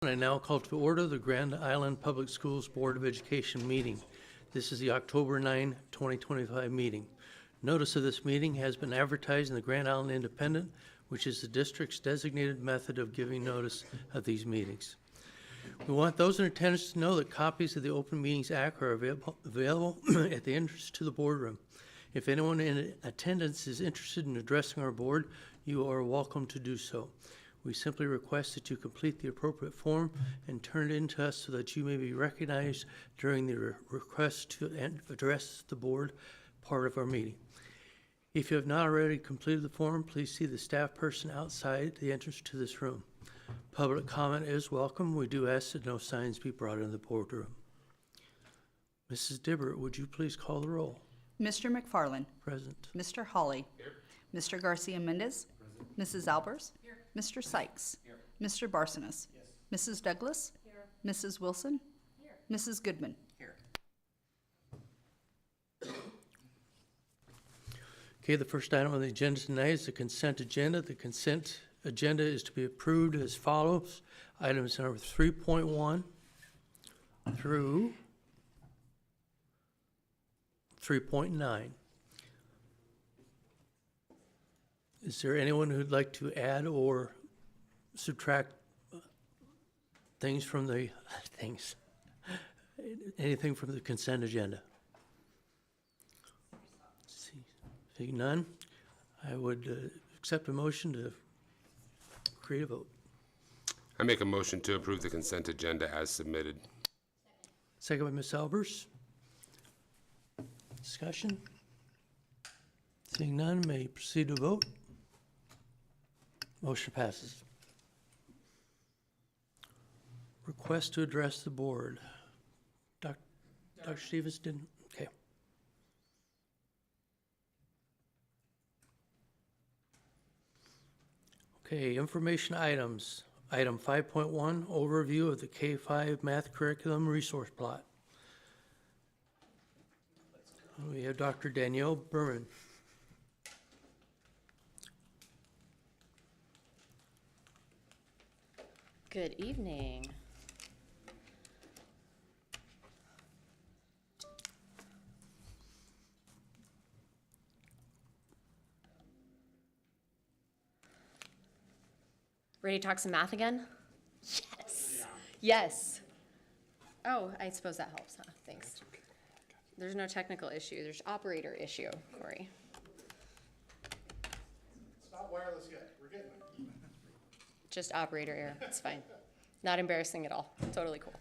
I now call to order the Grand Island Public Schools Board of Education meeting. This is the October 9, 2025 meeting. Notice of this meeting has been advertised in the Grand Island Independent, which is the district's designated method of giving notice of these meetings. We want those in attendance to know that copies of the Open Meetings Act are available at the entrance to the boardroom. If anyone in attendance is interested in addressing our board, you are welcome to do so. We simply request that you complete the appropriate form and turn it in to us so that you may be recognized during the request to address the board part of our meeting. If you have not already completed the form, please see the staff person outside the entrance to this room. Public comment is welcome. We do ask that no signs be brought into the boardroom. Mrs. Dibbert, would you please call the roll? Mr. McFarland. Present. Mr. Hawley. Here. Mr. Garcia Mendez. Present. Mrs. Albers. Here. Mr. Sykes. Here. Mr. Barsonas. Yes. Mrs. Douglas. Here. Mrs. Wilson. Here. Mrs. Goodman. Here. Okay, the first item on the agenda tonight is the consent agenda. The consent agenda is to be approved as follows. Items number 3.1 through 3.9. Is there anyone who'd like to add or subtract things from the anything from the consent agenda? Seeing none, I would accept a motion to create a vote. I make a motion to approve the consent agenda as submitted. Second by Ms. Albers. Discussion? Seeing none, may proceed to vote. Motion passes. Request to address the board. Dr. Stevens didn't? Okay. Okay, information items. Item 5.1, overview of the K-5 math curriculum resource plot. We have Dr. Danielle Berman. Good evening. Ready to talk some math again? Yes. Yes. Oh, I suppose that helps, huh? Thanks. There's no technical issue. There's operator issue, Corey. It's not wireless yet. We're getting it. Just operator error. It's fine. Not embarrassing at all. Totally cool.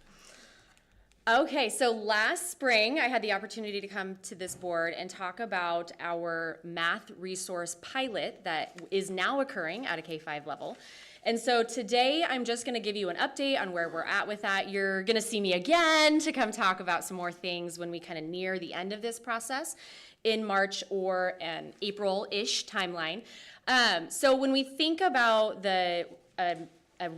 Okay, so last spring, I had the opportunity to come to this board and talk about our math resource pilot that is now occurring at a K-5 level. And so today, I'm just going to give you an update on where we're at with that. You're going to see me again to come talk about some more things when we kind of near the end of this process in March or an April-ish timeline. So when we think about a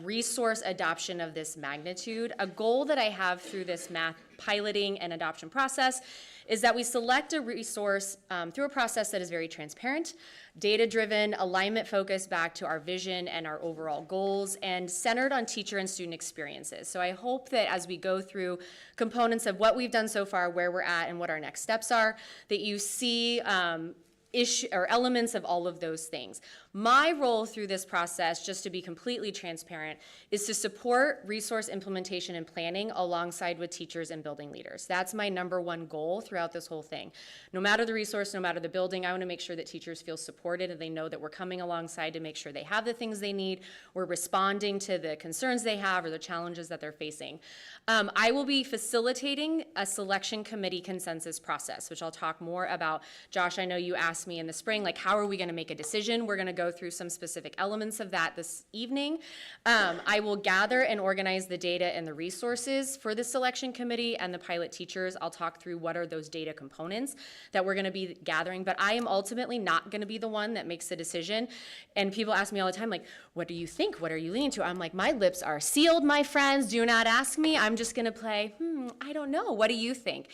resource adoption of this magnitude, a goal that I have through this math piloting and adoption process is that we select a resource through a process that is very transparent, data-driven, alignment-focused back to our vision and our overall goals, and centered on teacher and student experiences. So I hope that as we go through components of what we've done so far, where we're at, and what our next steps are, that you see elements of all of those things. My role through this process, just to be completely transparent, is to support resource implementation and planning alongside with teachers and building leaders. That's my number one goal throughout this whole thing. No matter the resource, no matter the building, I want to make sure that teachers feel supported and they know that we're coming alongside to make sure they have the things they need. We're responding to the concerns they have or the challenges that they're facing. I will be facilitating a selection committee consensus process, which I'll talk more about. Josh, I know you asked me in the spring, like, how are we going to make a decision? We're going to go through some specific elements of that this evening. I will gather and organize the data and the resources for the selection committee and the pilot teachers. I'll talk through what are those data components that we're going to be gathering, but I am ultimately not going to be the one that makes the decision. And people ask me all the time, like, what do you think? What are you leaning to? I'm like, my lips are sealed, my friends. Do not ask me. I'm just going to play, I don't know. What do you think?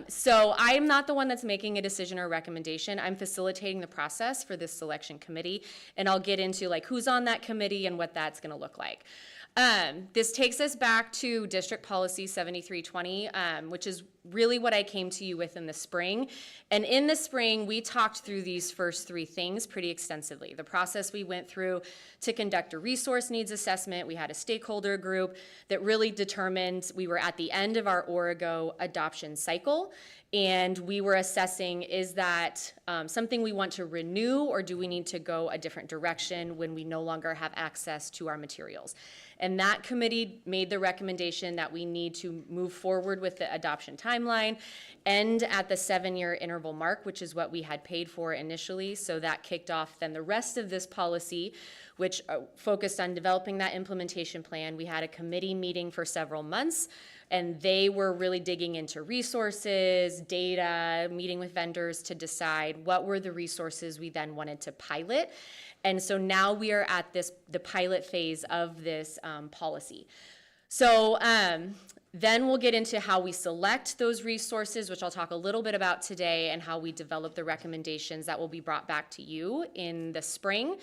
So I'm not the one that's making a decision or recommendation. I'm facilitating the process for this selection committee, and I'll get into like who's on that committee and what that's going to look like. This takes us back to District Policy 7320, which is really what I came to you with in the spring. And in the spring, we talked through these first three things pretty extensively. The process we went through to conduct a resource needs assessment. We had a stakeholder group that really determined we were at the end of our Origo adoption cycle. And we were assessing, is that something we want to renew, or do we need to go a different direction when we no longer have access to our materials? And that committee made the recommendation that we need to move forward with the adoption timeline, end at the 7-year interval mark, which is what we had paid for initially. So that kicked off then the rest of this policy, which focused on developing that implementation plan. We had a committee meeting for several months, and they were really digging into resources, data, meeting with vendors to decide what were the resources we then wanted to pilot. And so now we are at the pilot phase of this policy. So then we'll get into how we select those resources, which I'll talk a little bit about today, and how we develop the recommendations that will be brought back to you in the spring.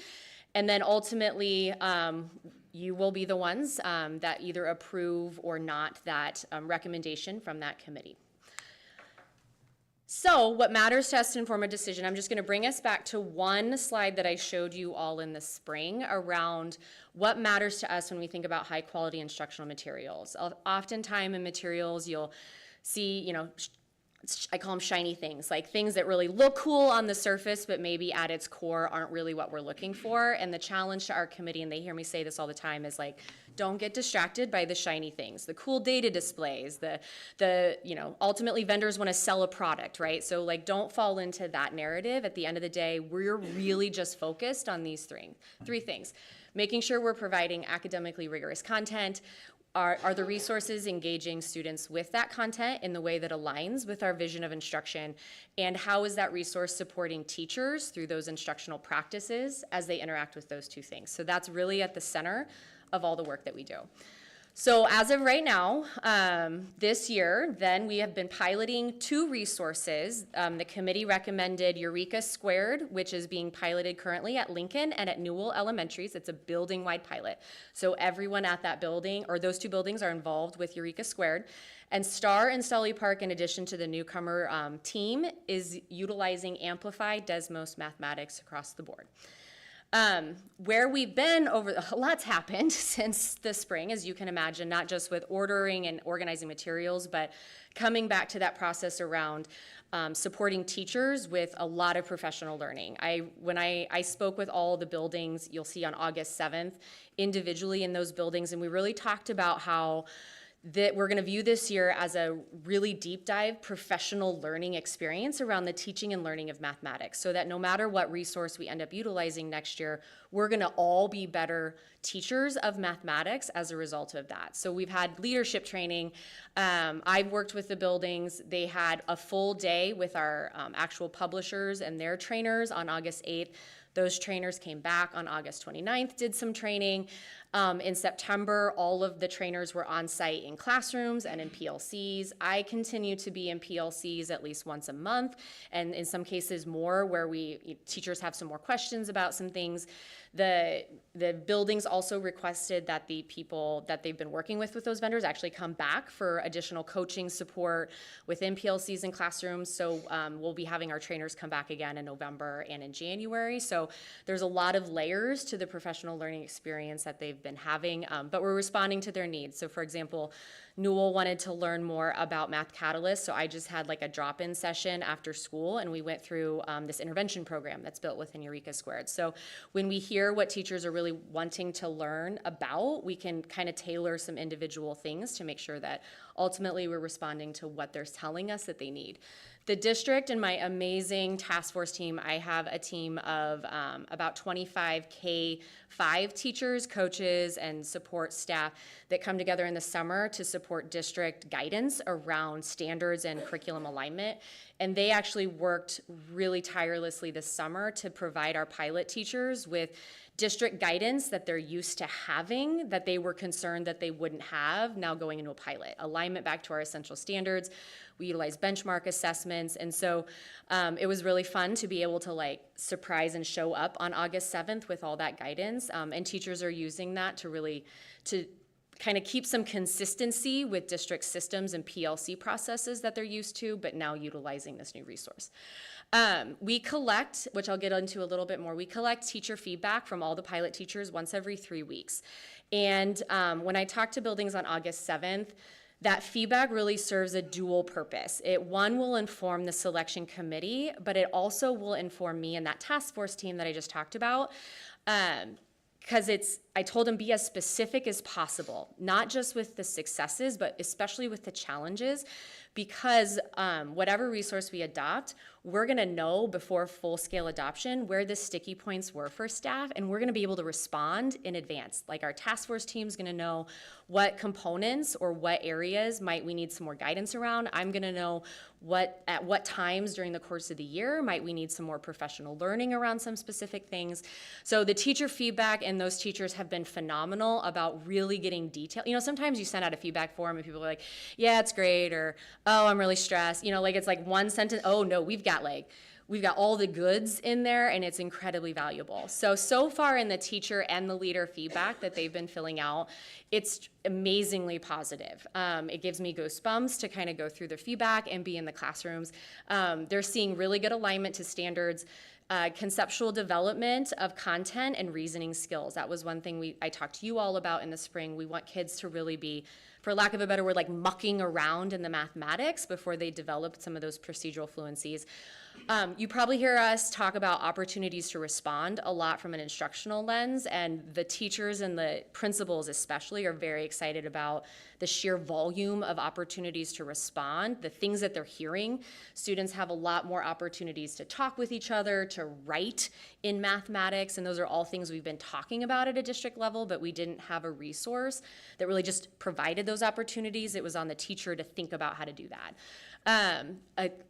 And then ultimately, you will be the ones that either approve or not that recommendation from that committee. So what matters to us to inform a decision, I'm just going to bring us back to one slide that I showed you all in the spring around what matters to us when we think about high quality instructional materials. Oftentimes in materials, you'll see, I call them shiny things, like things that really look cool on the surface, but maybe at its core aren't really what we're looking for. And the challenge to our committee, and they hear me say this all the time, is like, don't get distracted by the shiny things, the cool data displays, ultimately vendors want to sell a product, right? So like, don't fall into that narrative. At the end of the day, we're really just focused on these three things. Making sure we're providing academically rigorous content. Are the resources engaging students with that content in the way that aligns with our vision of instruction? And how is that resource supporting teachers through those instructional practices as they interact with those two things? So that's really at the center of all the work that we do. So as of right now, this year, then we have been piloting 2 resources. The committee recommended Eureka Squared, which is being piloted currently at Lincoln and at Newell Elementaries. It's a building-wide pilot. So everyone at that building, or those 2 buildings, are involved with Eureka Squared. And Star and Sully Park, in addition to the newcomer team, is utilizing Amplified Desmos Mathematics across the board. Where we've been a lot's happened since the spring, as you can imagine, not just with ordering and organizing materials, but coming back to that process around supporting teachers with a lot of professional learning. When I spoke with all the buildings, you'll see on August 7th, individually in those buildings, and we really talked about how that we're going to view this year as a really deep dive professional learning experience around the teaching and learning of mathematics, so that no matter what resource we end up utilizing next year, we're going to all be better teachers of mathematics as a result of that. So we've had leadership training. I've worked with the buildings. They had a full day with our actual publishers and their trainers on August 8th. Those trainers came back on August 29th, did some training. In September, all of the trainers were on site in classrooms and in PLCs. I continue to be in PLCs at least once a month, and in some cases more, where teachers have some more questions about some things. The buildings also requested that the people that they've been working with those vendors actually come back for additional coaching support within PLCs and classrooms. So we'll be having our trainers come back again in November and in January. So there's a lot of layers to the professional learning experience that they've been having, but we're responding to their needs. So for example, Newell wanted to learn more about Math Catalyst, so I just had like a drop-in session after school, and we went through this intervention program that's built within Eureka Squared. So when we hear what teachers are really wanting to learn about, we can kind of tailor some individual things to make sure that ultimately we're responding to what they're telling us that they need. The district and my amazing task force team, I have a team of about 25 K-5 teachers, coaches, and support staff that come together in the summer to support district guidance around standards and curriculum alignment. And they actually worked really tirelessly this summer to provide our pilot teachers with district guidance that they're used to having, that they were concerned that they wouldn't have now going into a pilot. Alignment back to our essential standards. We utilize benchmark assessments. And so it was really fun to be able to surprise and show up on August 7th with all that guidance. And teachers are using that to really, kind of keep some consistency with district systems and PLC processes that they're used to, but now utilizing this new resource. We collect, which I'll get into a little bit more, we collect teacher feedback from all the pilot teachers once every 3 weeks. And when I talked to buildings on August 7th, that feedback really serves a dual purpose. It, one, will inform the selection committee, but it also will inform me and that task force team that I just talked about. Because I told them be as specific as possible, not just with the successes, but especially with the challenges, because whatever resource we adopt, we're gonna know before full-scale adoption where the sticky points were for staff, and we're gonna be able to respond in advance. Like our task force team's gonna know what components or what areas might we need some more guidance around. I'm gonna know at what times during the course of the year might we need some more professional learning around some specific things. So the teacher feedback and those teachers have been phenomenal about really getting detail. You know, sometimes you send out a feedback form and people are like, yeah, it's great, or, oh, I'm really stressed. You know, like it's like one sentence, oh no, we've got all the goods in there, and it's incredibly valuable. So far in the teacher and the leader feedback that they've been filling out, it's amazingly positive. It gives me goosebumps to kind of go through the feedback and be in the classrooms. They're seeing really good alignment to standards, conceptual development of content and reasoning skills. That was one thing I talked to you all about in the spring. We want kids to really be, for lack of a better word, like mucking around in the mathematics before they develop some of those procedural fluencies. You probably hear us talk about opportunities to respond a lot from an instructional lens, and the teachers and the principals especially are very excited about the sheer volume of opportunities to respond, the things that they're hearing. Students have a lot more opportunities to talk with each other, to write in mathematics, and those are all things we've been talking about at a district level, but we didn't have a resource that really just provided those opportunities. It was on the teacher to think about how to do that.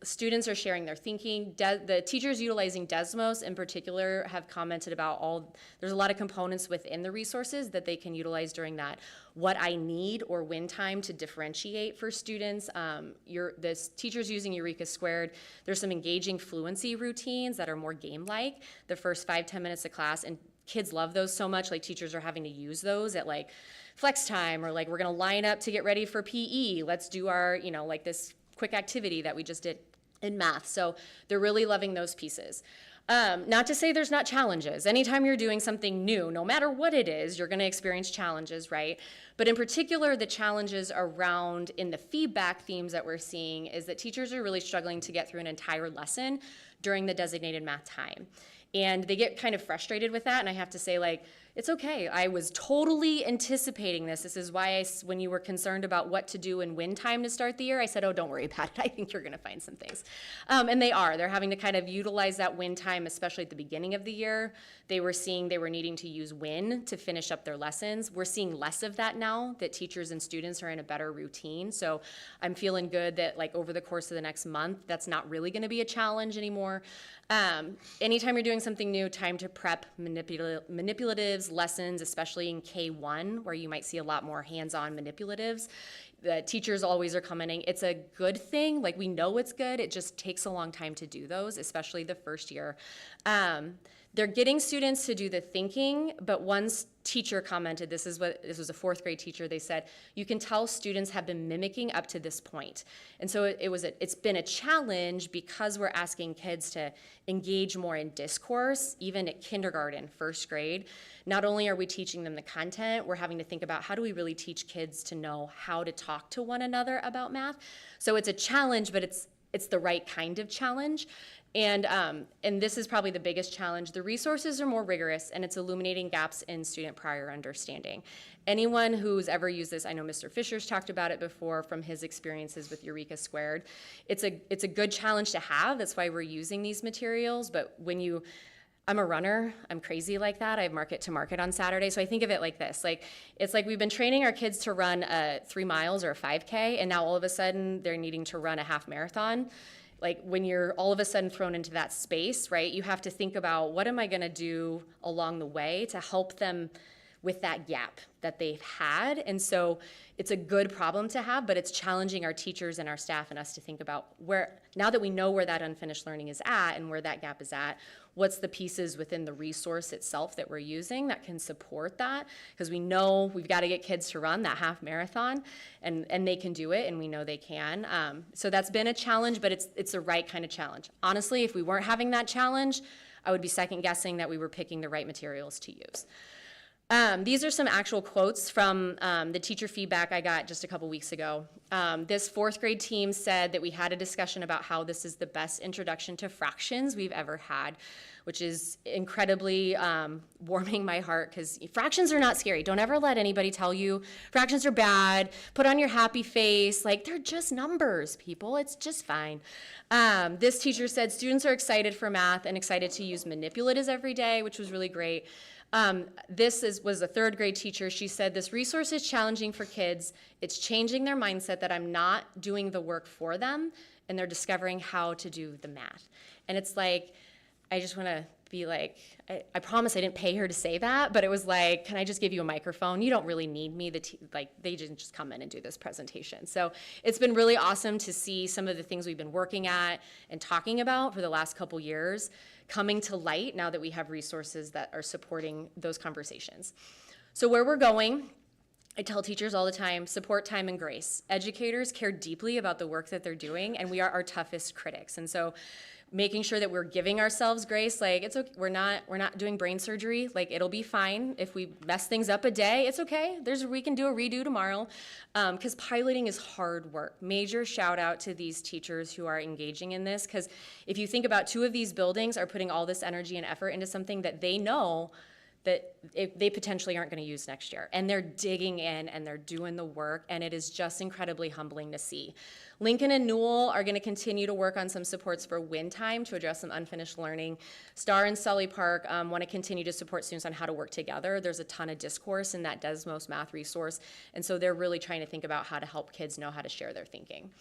Students are sharing their thinking. The teachers utilizing Desmos in particular have commented about there's a lot of components within the resources that they can utilize during that what I need or win time to differentiate for students. The teachers using Eureka Squared, there's some engaging fluency routines that are more game-like the first 5-10 minutes of class, and kids love those so much, like teachers are having to use those at like flex time, or like we're gonna line up to get ready for PE. Let's do our, like this quick activity that we just did in math. So they're really loving those pieces. Not to say there's not challenges. Anytime you're doing something new, no matter what it is, you're gonna experience challenges, right? But in particular, the challenges around in the feedback themes that we're seeing is that teachers are really struggling to get through an entire lesson during the designated math time. And they get kind of frustrated with that, and I have to say, like, it's okay. I was totally anticipating this. This is why when you were concerned about what to do and when time to start the year, I said, oh, don't worry about it. I think you're gonna find some things. And they are. They're having to kind of utilize that win time, especially at the beginning of the year. They were seeing they were needing to use win to finish up their lessons. We're seeing less of that now, that teachers and students are in a better routine. So I'm feeling good that like over the course of the next month, that's not really gonna be a challenge anymore. Anytime you're doing something new, time to prep manipulatives, lessons, especially in K1, where you might see a lot more hands-on manipulatives. The teachers always are commenting, it's a good thing, like we know it's good, it just takes a long time to do those, especially the first year. They're getting students to do the thinking, but one teacher commented, this was a 4th grade teacher, they said, you can tell students have been mimicking up to this point. And so it's been a challenge because we're asking kids to engage more in discourse, even at kindergarten, 1st grade. Not only are we teaching them the content, we're having to think about how do we really teach kids to know how to talk to one another about math. So it's a challenge, but it's the right kind of challenge. And this is probably the biggest challenge. The resources are more rigorous, and it's illuminating gaps in student prior understanding. Anyone who's ever used this, I know Mr. Fisher's talked about it before from his experiences with Eureka Squared. It's a good challenge to have. That's why we're using these materials. But I'm a runner, I'm crazy like that. I have market to market on Saturday. So I think of it like this, it's like we've been training our kids to run 3 miles or a 5K, and now all of a sudden they're needing to run a half marathon. Like when you're all of a sudden thrown into that space, right, you have to think about what am I gonna do along the way to help them with that gap that they've had. And so it's a good problem to have, but it's challenging our teachers and our staff and us to think about where, now that we know where that unfinished learning is at and where that gap is at, what's the pieces within the resource itself that we're using that can support that? Because we know we've got to get kids to run that half marathon, and they can do it, and we know they can. So that's been a challenge, but it's the right kind of challenge. Honestly, if we weren't having that challenge, I would be second guessing that we were picking the right materials to use. These are some actual quotes from the teacher feedback I got just a couple weeks ago. This fourth grade team said that we had a discussion about how this is the best introduction to fractions we've ever had, which is incredibly warming my heart, because fractions are not scary. Don't ever let anybody tell you fractions are bad. Put on your happy face. Like, they're just numbers, people. It's just fine. This teacher said students are excited for math and excited to use manipulatives every day, which was really great. Was a third grade teacher. She said, this resource is challenging for kids. It's changing their mindset that I'm not doing the work for them, and they're discovering how to do the math. And it's like, I just want to be like, I promise I didn't pay her to say that, but it was like, can I just give you a microphone? You don't really need me. They didn't just come in and do this presentation. So it's been really awesome to see some of the things we've been working at and talking about for the last couple years coming to light now that we have resources that are supporting those conversations. So where we're going, I tell teachers all the time, support, time, and grace. Educators care deeply about the work that they're doing, and we are our toughest critics. And so making sure that we're giving ourselves grace, like, it's okay, we're not doing brain surgery, like, it'll be fine. If we mess things up a day, it's okay. We can do a redo tomorrow, because piloting is hard work. Major shout out to these teachers who are engaging in this, because if you think about, 2 of these buildings are putting all this energy and effort into something that they know that they potentially aren't going to use next year. And they're digging in and they're doing the work, and it is just incredibly humbling to see. Lincoln and Newell are going to continue to work on some supports for win time to address some unfinished learning. Star and Sully Park want to continue to support students on how to work together. There's a ton of discourse in that Desmos math resource, and so they're really trying to think about how to help kids know how to share their thinking.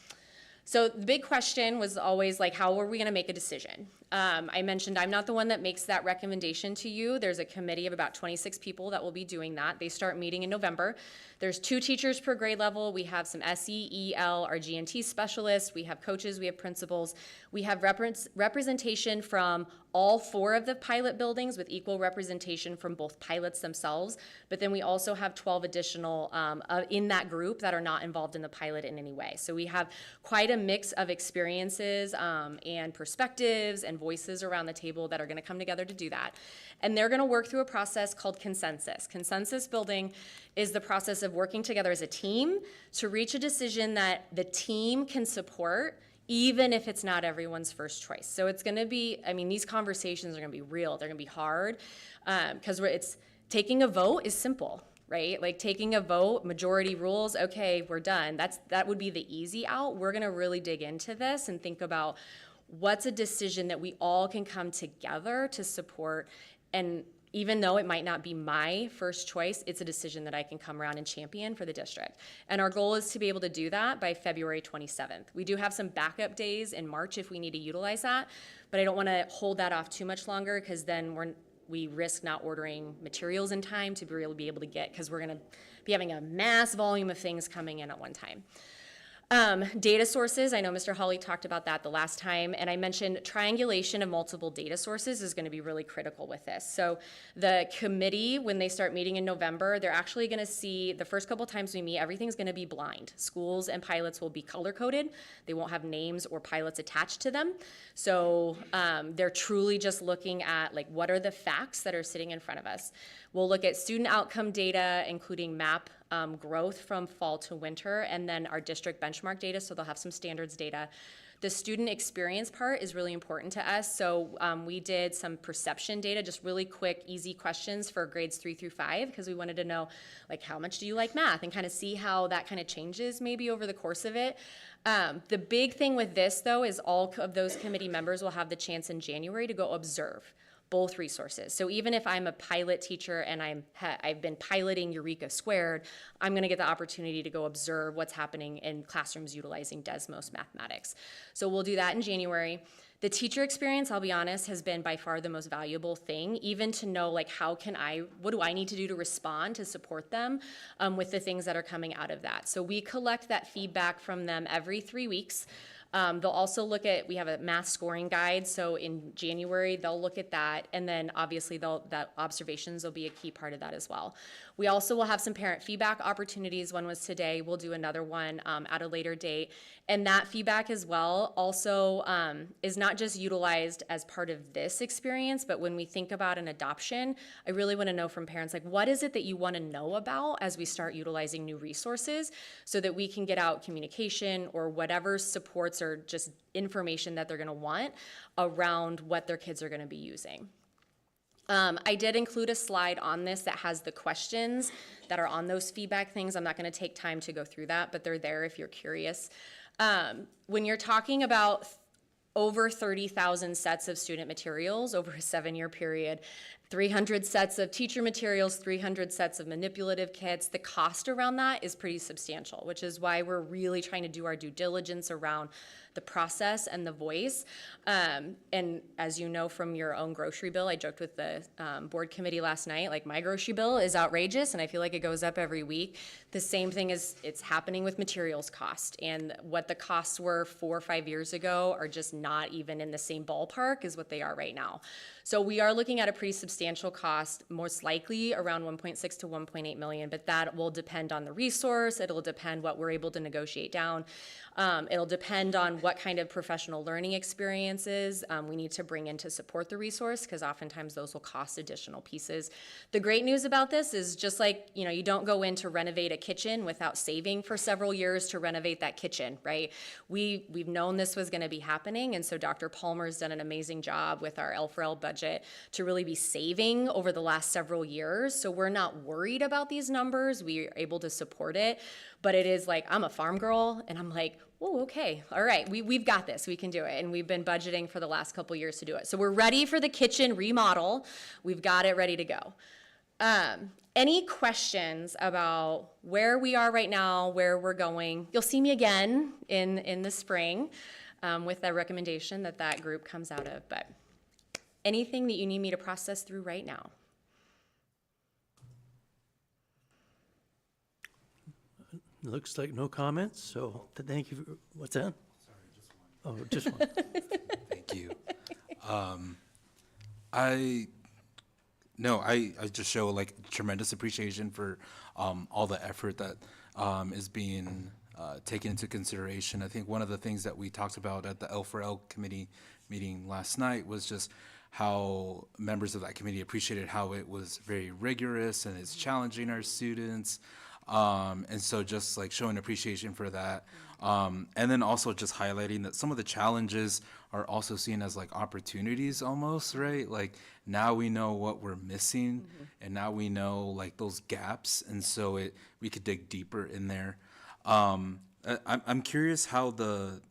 So the big question was always, like, how are we going to make a decision? I mentioned I'm not the one that makes that recommendation to you. There's a committee of about 26 people that will be doing that. They start meeting in November. There's 2 teachers per grade level. We have some SE, EL, our G&T specialists. We have coaches. We have principals. We have representation from all 4 of the pilot buildings with equal representation from both pilots themselves. But then we also have 12 additional in that group that are not involved in the pilot in any way. So we have quite a mix of experiences and perspectives and voices around the table that are going to come together to do that. And they're going to work through a process called consensus. Consensus building is the process of working together as a team to reach a decision that the team can support, even if it's not everyone's first choice. So it's going to be, I mean, these conversations are going to be real. They're going to be hard, because it's taking a vote is simple, right? Like, taking a vote, majority rules, okay, we're done. That would be the easy out. We're going to really dig into this and think about what's a decision that we all can come together to support. And even though it might not be my first choice, it's a decision that I can come around and champion for the district. And our goal is to be able to do that by February 27th. We do have some backup days in March if we need to utilize that, but I don't want to hold that off too much longer, because then we risk not ordering materials in time to be able to get, because we're going to be having a mass volume of things coming in at one time. Data sources, I know Mr. Hawley talked about that the last time, and I mentioned triangulation of multiple data sources is going to be really critical with this. So the committee, when they start meeting in November, they're actually going to see, the first couple times we meet, everything's going to be blind. Schools and pilots will be color-coded. They won't have names or pilots attached to them. So they're truly just looking at, like, what are the facts that are sitting in front of us. We'll look at student outcome data, including MAP growth from fall to winter, and then our district benchmark data, so they'll have some standards data. The student experience part is really important to us, so we did some perception data, just really quick, easy questions for grades 3 through 5, because we wanted to know, like, how much do you like math, and kind of see how that kind of changes maybe over the course of it. The big thing with this, though, is all of those committee members will have the chance in January to go observe both resources. So even if I'm a pilot teacher and I've been piloting Eureka Squared, I'm going to get the opportunity to go observe what's happening in classrooms utilizing Desmos mathematics. So we'll do that in January. The teacher experience, I'll be honest, has been by far the most valuable thing, even to know like what do I need to do to respond to support them with the things that are coming out of that. So we collect that feedback from them every 3 weeks. They'll also look at, we have a math scoring guide, so in January, they'll look at that, and then obviously that observations will be a key part of that as well. We also will have some parent feedback opportunities. One was today, we'll do another one at a later date. And that feedback as well also is not just utilized as part of this experience, but when we think about an adoption, I really wanna know from parents, like what is it that you wanna know about as we start utilizing new resources so that we can get out communication or whatever supports or just information that they're gonna want around what their kids are gonna be using. I did include a slide on this that has the questions that are on those feedback things. I'm not gonna take time to go through that, but they're there if you're curious. When you're talking about over 30,000 sets of student materials over a 7-year period, 300 sets of teacher materials, 300 sets of manipulative kits, the cost around that is pretty substantial, which is why we're really trying to do our due diligence around the process and the voice. And as you know from your own grocery bill, I joked with the board committee last night, like my grocery bill is outrageous and I feel like it goes up every week. The same thing is it's happening with materials cost, and what the costs were 4 or 5 years ago are just not even in the same ballpark as what they are right now. So we are looking at a pretty substantial cost, most likely around 1.6 to 1.8 million, but that will depend on the resource. It'll depend what we're able to negotiate down. It'll depend on what kind of professional learning experiences we need to bring in to support the resource, because oftentimes those will cost additional pieces. The great news about this is just like, you don't go in to renovate a kitchen without saving for several years to renovate that kitchen, right? We've known this was gonna be happening, and so Dr. Palmer's done an amazing job with our L4L budget to really be saving over the last several years. So we're not worried about these numbers. We are able to support it, but it is like, I'm a farm girl and I'm like, oh, okay, all right, we've got this, we can do it. And we've been budgeting for the last couple years to do it. So we're ready for the kitchen remodel. We've got it ready to go. Any questions about where we are right now, where we're going? You'll see me again in the spring with the recommendation that group comes out of, but anything that you need me to process through right now? Looks like no comments, so thank you. What's that? Sorry, just one. Oh, just one. Thank you. I just show like tremendous appreciation for all the effort that is being taken into consideration. I think one of the things that we talked about at the L4L committee meeting last night was just how members of that committee appreciated how it was very rigorous and it's challenging our students. And so just like showing appreciation for that. And then also just highlighting that some of the challenges are also seen as like opportunities almost, right? Like now we know what we're missing and now we know like those gaps. And so we could dig deeper in there. I'm curious how the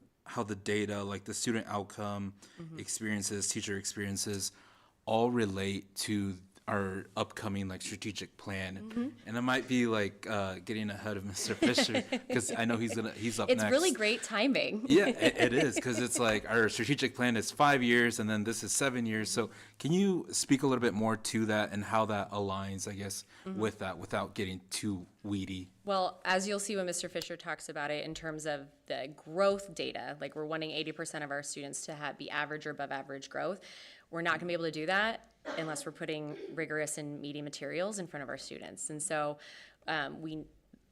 data, like the student outcome experiences, teacher experiences all relate to our upcoming like strategic plan. And I might be like getting ahead of Mr. Fisher because I know he's up next. It's really great timing. Yeah, it is, because it's like our strategic plan is 5 years and then this is 7 years. So can you speak a little bit more to that and how that aligns, I guess, with that without getting too weedy? Well, as you'll see when Mr. Fisher talks about it in terms of the growth data, like we're wanting 80% of our students to be average or above average growth. We're not gonna be able to do that unless we're putting rigorous and meaty materials in front of our students. And so we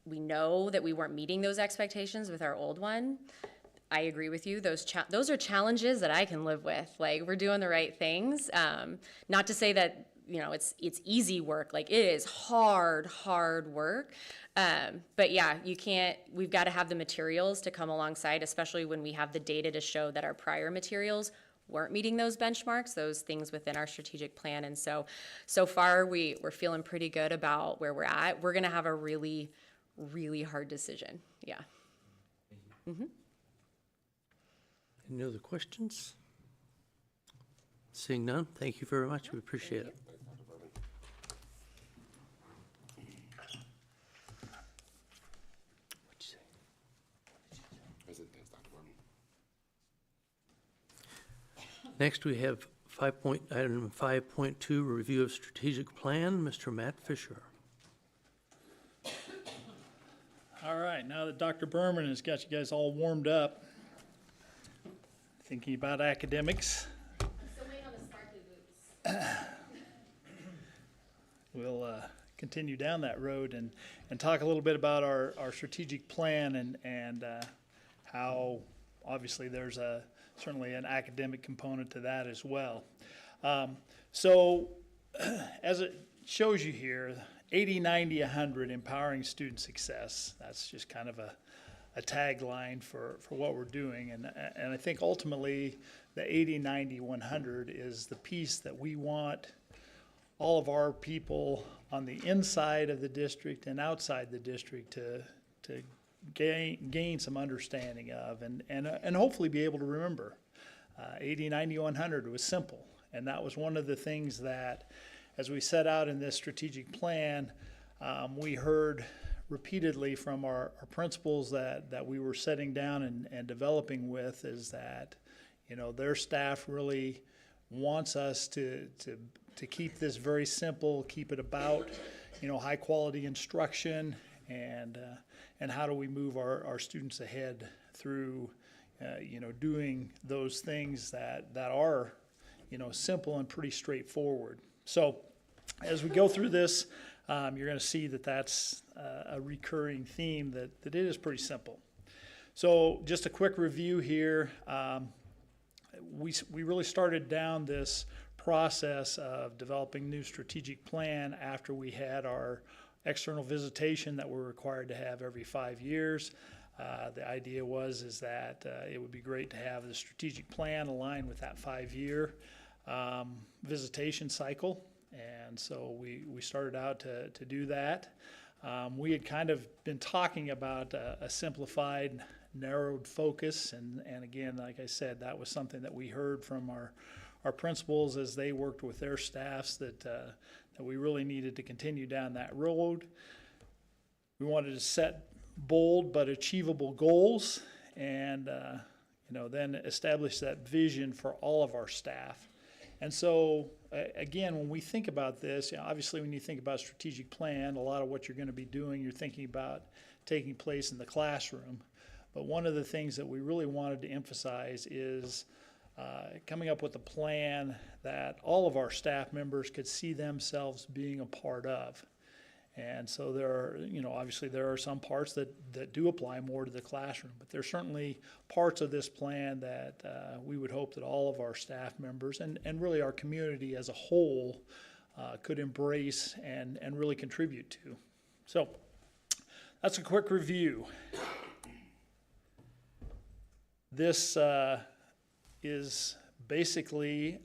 know that we weren't meeting those expectations with our old one. I agree with you. Those are challenges that I can live with. Like, we're doing the right things. Not to say that, it's easy work. Like, it is hard work. But yeah, we've got to have the materials to come alongside, especially when we have the data to show that our prior materials weren't meeting those benchmarks, those things within our strategic plan. And so far we're feeling pretty good about where we're at. We're gonna have a really, really hard decision, yeah. Any other questions? Seeing none, thank you very much. We appreciate it. What'd you say? I said, thanks, Dr. Berman. Next, we have item 5.2, review of strategic plan. Mr. Matt Fisher. All right, now that Dr. Berman has got you guys all warmed up, thinking about academics, Still waiting on the sparkly boots. we'll continue down that road and talk a little bit about our strategic plan and how obviously there's certainly an academic component to that as well. So as it shows you here, 80, 90, 100, empowering student success. That's just kind of a tagline for what we're doing. And I think ultimately the 80, 90, 100 is the piece that we want all of our people on the inside of the district and outside the district to gain some understanding of and hopefully be able to remember. 80, 90, 100 was simple. And that was one of the things that, as we set out in this strategic plan, we heard repeatedly from our principals that we were setting down and developing with, is that, you know, their staff really wants us to keep this very simple, keep it about, you know, high quality instruction and how do we move our students ahead through, you know, doing those things that are, you know, simple and pretty straightforward. So as we go through this, you're going to see that that's a recurring theme, that it is pretty simple. So just a quick review here. We really started down this process of developing new strategic plan after we had our external visitation that we're required to have every 5 years. The idea is that it would be great to have the strategic plan aligned with that 5-year visitation cycle. And so we started out to do that. We had kind of been talking about a simplified, narrowed focus. And again, like I said, that was something that we heard from our principals as they worked with their staffs, that we really needed to continue down that road. We wanted to set bold but achievable goals and, you know, then establish that vision for all of our staff. And so, again, when we think about this, you know, obviously when you think about strategic plan, a lot of what you're going to be doing, you're thinking about taking place in the classroom. But one of the things that we really wanted to emphasize is coming up with a plan that all of our staff members could see themselves being a part of. And so there are, you know, obviously there are some parts that do apply more to the classroom, but there's certainly parts of this plan that we would hope that all of our staff members and really our community as a whole could embrace and really contribute to. So that's a quick review. This is basically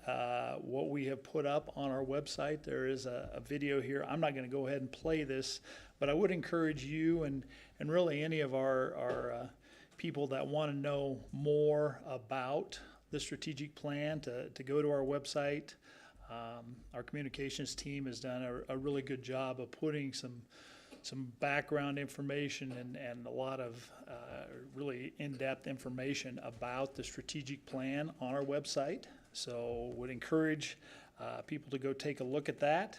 what we have put up on our website. There is a video here. I'm not going to go ahead and play this, but I would encourage you and really any of our people that want to know more about the strategic plan to go to our website. Our communications team has done a really good job of putting some background information and a lot of really in-depth information about the strategic plan on our website. So would encourage people to go take a look at that.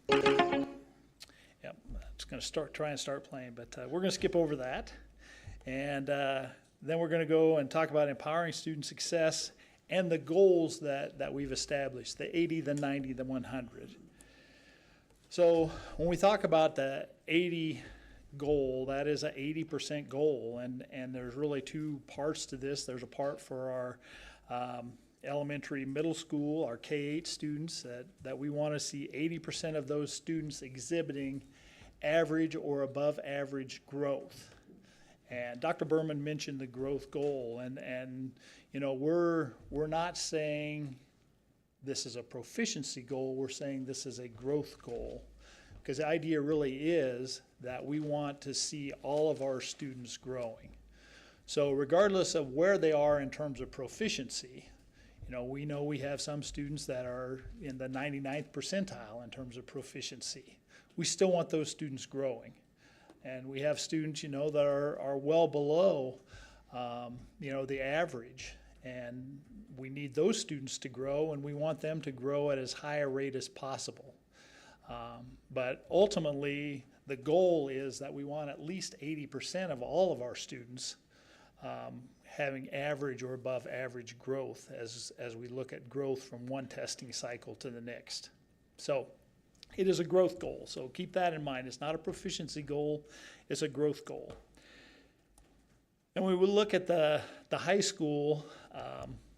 Yep, it's going to try and start playing, but we're going to skip over that. And then we're going to go and talk about empowering student success and the goals that we've established, the 80, the 90, the 100. So when we talk about the 80 goal, that is an 80% goal, and there's really two parts to this. There's a part for our elementary, middle school, our K-8 students, that we want to see 80% of those students exhibiting average or above average growth. And Dr. Berman mentioned the growth goal, and you know, we're not saying this is a proficiency goal, we're saying this is a growth goal. Because the idea really is that we want to see all of our students growing. So regardless of where they are in terms of proficiency, We know we have some students that are in the 99th percentile in terms of proficiency. We still want those students growing. And we have students, that are well below, the average. And we need those students to grow, and we want them to grow at as high a rate as possible. But ultimately, the goal is that we want at least 80% of all of our students having average or above average growth as we look at growth from one testing cycle to the next. So it is a growth goal, so keep that in mind. It's not a proficiency goal, it's a growth goal. And when we look at the high school,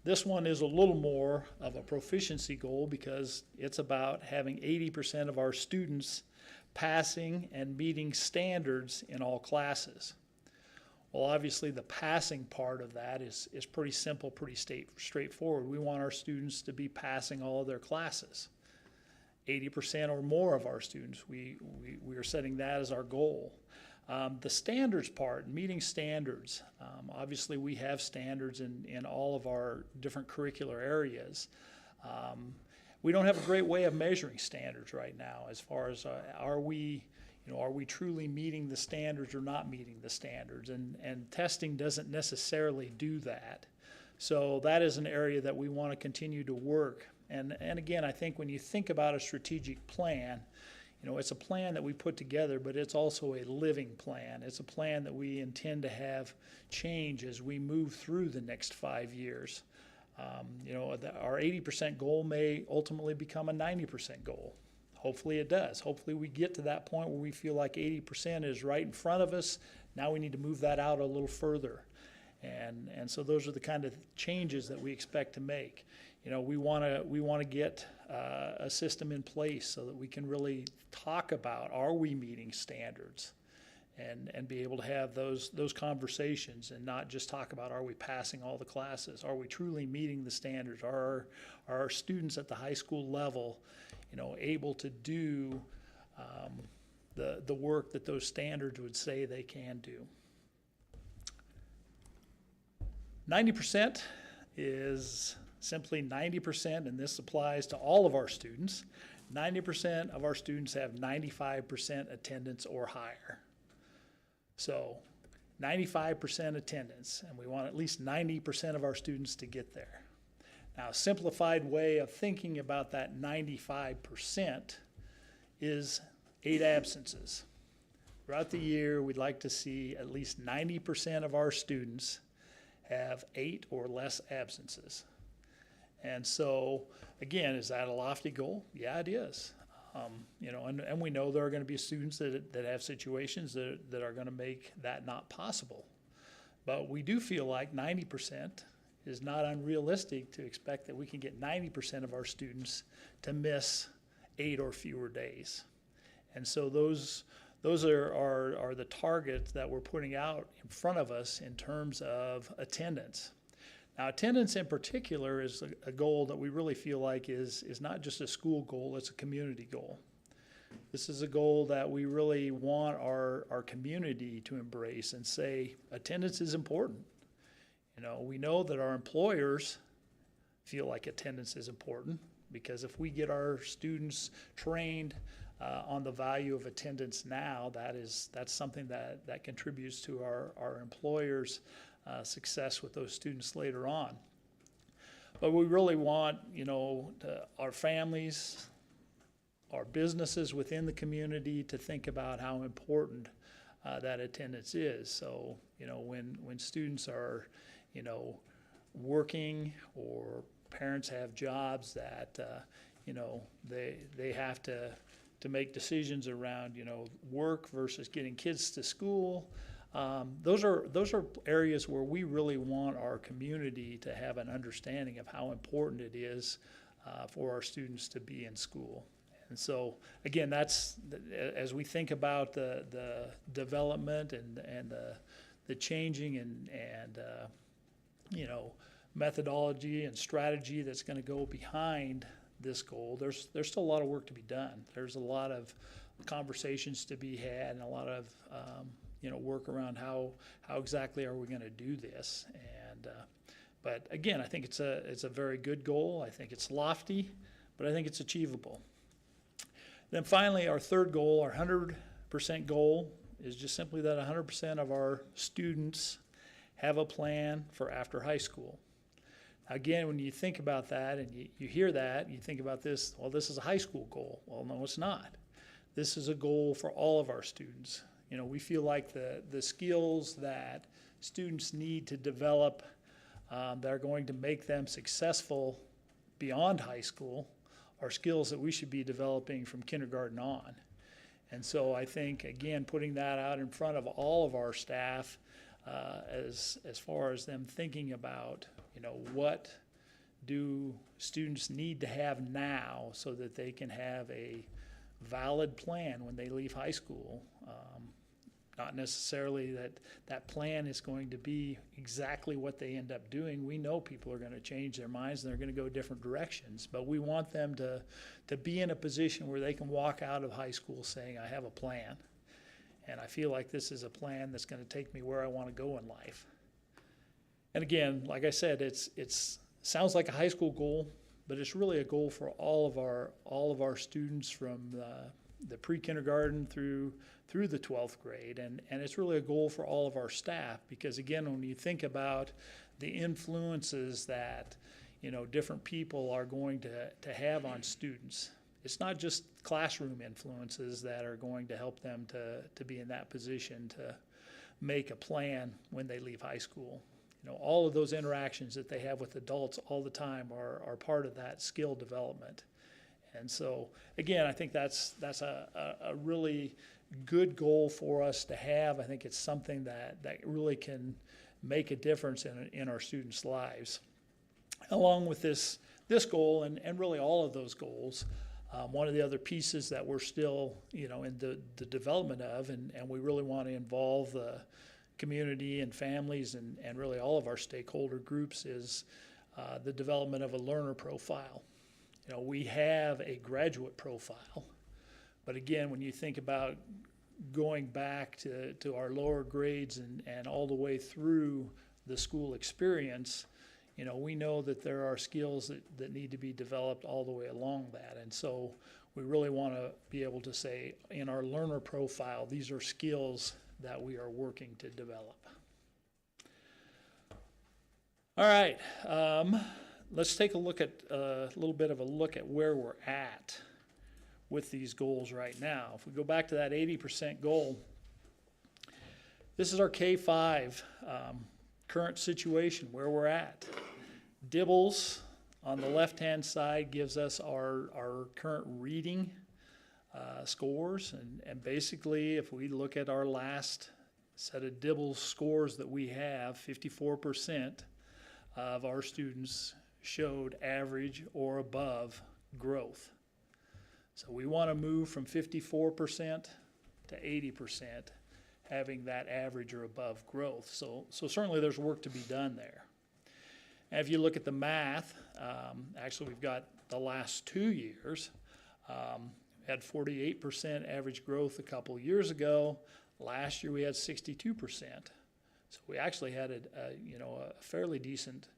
this one is a little more of a proficiency goal because it's about having 80% of our students passing and meeting standards in all classes. Well, obviously, the passing part of that is pretty simple, pretty straightforward. We want our students to be passing all of their classes. 80% or more of our students, we are setting that as our goal. The standards part, meeting standards, obviously we have standards in all of our different curricular areas. We don't have a great way of measuring standards right now as far as are we truly meeting the standards or not meeting the standards? And testing doesn't necessarily do that. So that is an area that we want to continue to work. And again, I think when you think about a strategic plan, it's a plan that we put together, but it's also a living plan. It's a plan that we intend to have change as we move through the next 5 years. Our 80% goal may ultimately become a 90% goal. Hopefully it does. Hopefully we get to that point where we feel like 80% is right in front of us. Now we need to move that out a little further. And so those are the kind of changes that we expect to make. We want to get a system in place so that we can really talk about, are we meeting standards? And be able to have those conversations and not just talk about, are we passing all the classes? Are we truly meeting the standards? Are our students at the high school level able to do the work that those standards would say they can do? 90% is simply 90%, and this applies to all of our students. 90% of our students have 95% attendance or higher. So 95% attendance, and we want at least 90% of our students to get there. Now, a simplified way of thinking about that 95% is 8 absences. Throughout the year, we'd like to see at least 90% of our students have 8 or less absences. And so, again, is that a lofty goal? Yeah, it is. And we know there are going to be students that have situations that are going to make that not possible. But we do feel like 90% is not unrealistic to expect that we can get 90% of our students to miss 8 or fewer days. And so those are the targets that we're putting out in front of us in terms of attendance. Now, attendance in particular is a goal that we really feel like is not just a school goal, it's a community goal. This is a goal that we really want our community to embrace and say attendance is important. We know that our employers feel like attendance is important because if we get our students trained on the value of attendance now, that's something that contributes to our employers' success with those students later on. But we really want, our families, our businesses within the community to think about how important that attendance is. So, when students are, working or parents have jobs that, they have to make decisions around, work versus getting kids to school. Those are areas where we really want our community to have an understanding of how important it is for our students to be in school. And so, again, that's as we think about the development and the changing and methodology and strategy that's going to go behind this goal, there's still a lot of work to be done. There's a lot of conversations to be had and a lot of work around how exactly are we going to do this. But again, I think it's a very good goal. I think it's lofty, but I think it's achievable. Then finally, our third goal, our 100% goal, is just simply that 100% of our students have a plan for after high school. Again, when you think about that and you hear that, you think about this, well, this is a high school goal. Well, no, it's not. This is a goal for all of our students. You know, we feel like the skills that students need to develop that are going to make them successful beyond high school are skills that we should be developing from kindergarten on. And so I think, again, putting that out in front of all of our staff as far as them thinking about, you know, what do students need to have now so that they can have a valid plan when they leave high school. Not necessarily that plan is going to be exactly what they end up doing. We know people are going to change their minds and they're going to go different directions, but we want them to be in a position where they can walk out of high school saying, I have a plan, and I feel like this is a plan that's going to take me where I want to go in life. And again, like I said, it's sounds like a high school goal, but it's really a goal for all of our students from the pre-kindergarten through the 12th grade, and it's really a goal for all of our staff, because again, when you think about the influences that, you know, different people are going to have on students, it's not just classroom influences that are going to help them to be in that position to make a plan when they leave high school. You know, all of those interactions that they have with adults all the time are part of that skill development. And so, again, I think that's a really good goal for us to have. I think it's something that really can make a difference in our students' lives. Along with this goal and really all of those goals, one of the other pieces that we're still, you know, in the development of, and we really want to involve the community and families and really all of our stakeholder groups, is the development of a learner profile. You know, we have a graduate profile, but again, when you think about going back to our lower grades and all the way through the school experience, you know, we know that there are skills that need to be developed all the way along that. And so we really want to be able to say in our learner profile, these are skills that we are working to develop. All right. Let's take a look at a little bit of a look at where we're at with these goals right now. If we go back to that 80% goal, this is our K-5 current situation, where we're at. Dibbles on the left-hand side gives us our current reading scores, and basically if we look at our last set of Dibbles scores that we have, 54% of our students showed average or above growth. So we want to move from 54% to 80%, having that average or above growth. So certainly there's work to be done there. And if you look at the math, actually we've got the last 2 years, had 48% average growth a couple years ago. Last year we had 62%. So we actually had a fairly decent,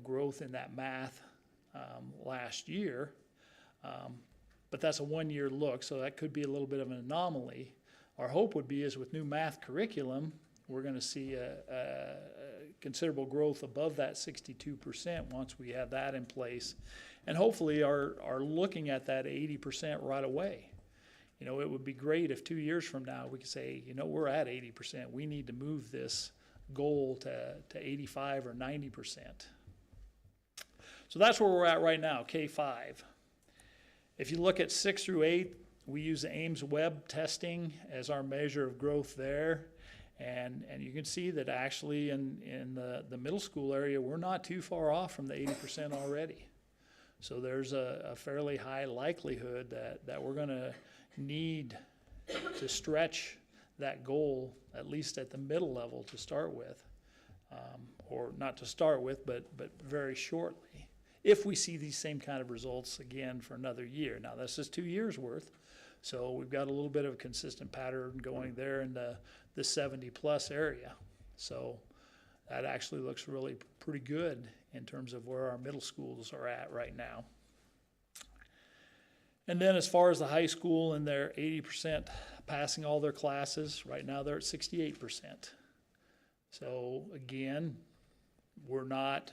growth in that math last year. But that's a 1 year look, so that could be a little bit of an anomaly. Our hope would be is with new math curriculum, we're going to see a considerable growth above that 62% once we have that in place, and hopefully are looking at that 80% right away. You know, it would be great if 2 years from now we could say, we're at 80%. We need to move this goal to 85 or 90%. So that's where we're at right now, K-5. If you look at 6 through 8, we use the Ames Web testing as our measure of growth there. And you can see that actually in the middle school area, we're not too far off from the 80% already. So there's a fairly high likelihood that we're going to need to stretch that goal, at least at the middle level to start with, or not to start with, but very shortly, if we see these same kind of results again for another year. Now, that's just 2 years worth, so we've got a little bit of a consistent pattern going there in the 70 plus area. So that actually looks really pretty good in terms of where our middle schools are at right now. And then as far as the high school and their 80% passing all their classes, right now they're at 68%. So again, we're not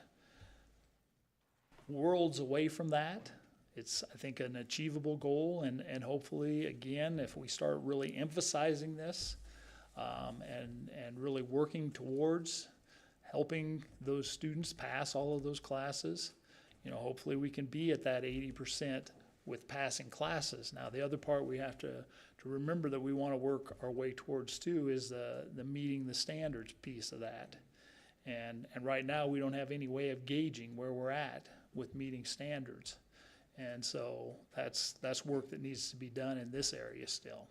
worlds away from that. It's, I think, an achievable goal, and hopefully, again, if we start really emphasizing this and really working towards helping those students pass all of those classes, you know, hopefully we can be at that 80% with passing classes. Now, the other part we have to remember that we want to work our way towards too is the meeting the standards piece of that. And right now, we don't have any way of gauging where we're at with meeting standards. And so that's work that needs to be done in this area still.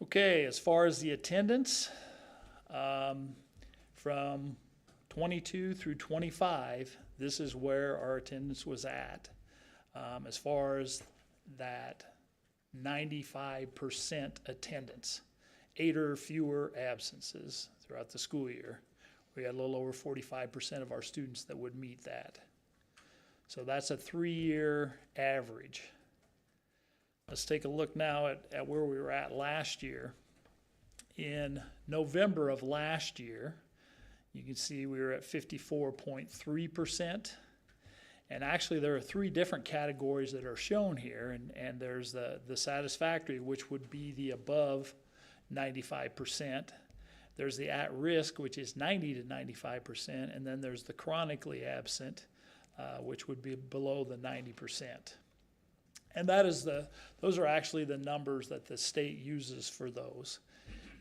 Okay, as far as the attendance, from 22 through 25, this is where our attendance was at. As far as that 95% attendance, 8 or fewer absences throughout the school year. We had a little over 45% of our students that would meet that. So that's a 3-year average. Let's take a look now at where we were at last year. In November of last year, you can see we were at 54.3%. And actually there are 3 different categories that are shown here, and there's the satisfactory, which would be the above 95%. There's the at-risk, which is 90 to 95%, and then there's the chronically absent, which would be below the 90%. And that is those are actually the numbers that the state uses for those.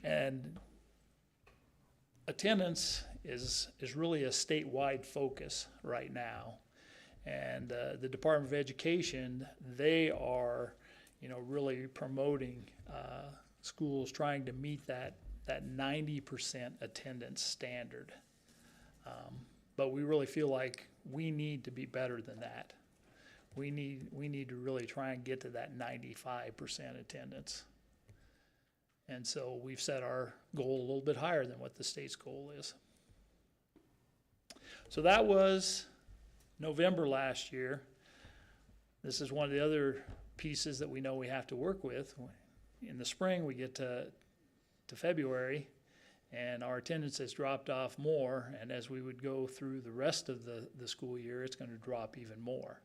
And attendance is really a statewide focus right now. And the Department of Education, they are, you know, really promoting schools trying to meet that 90% attendance standard. But we really feel like we need to be better than that. We need to really try and get to that 95% attendance. And so we've set our goal a little bit higher than what the state's goal is. So that was November last year. This is one of the other pieces that we know we have to work with. In the spring, we get to February, and our attendance has dropped off more, and as we would go through the rest of the school year, it's going to drop even more.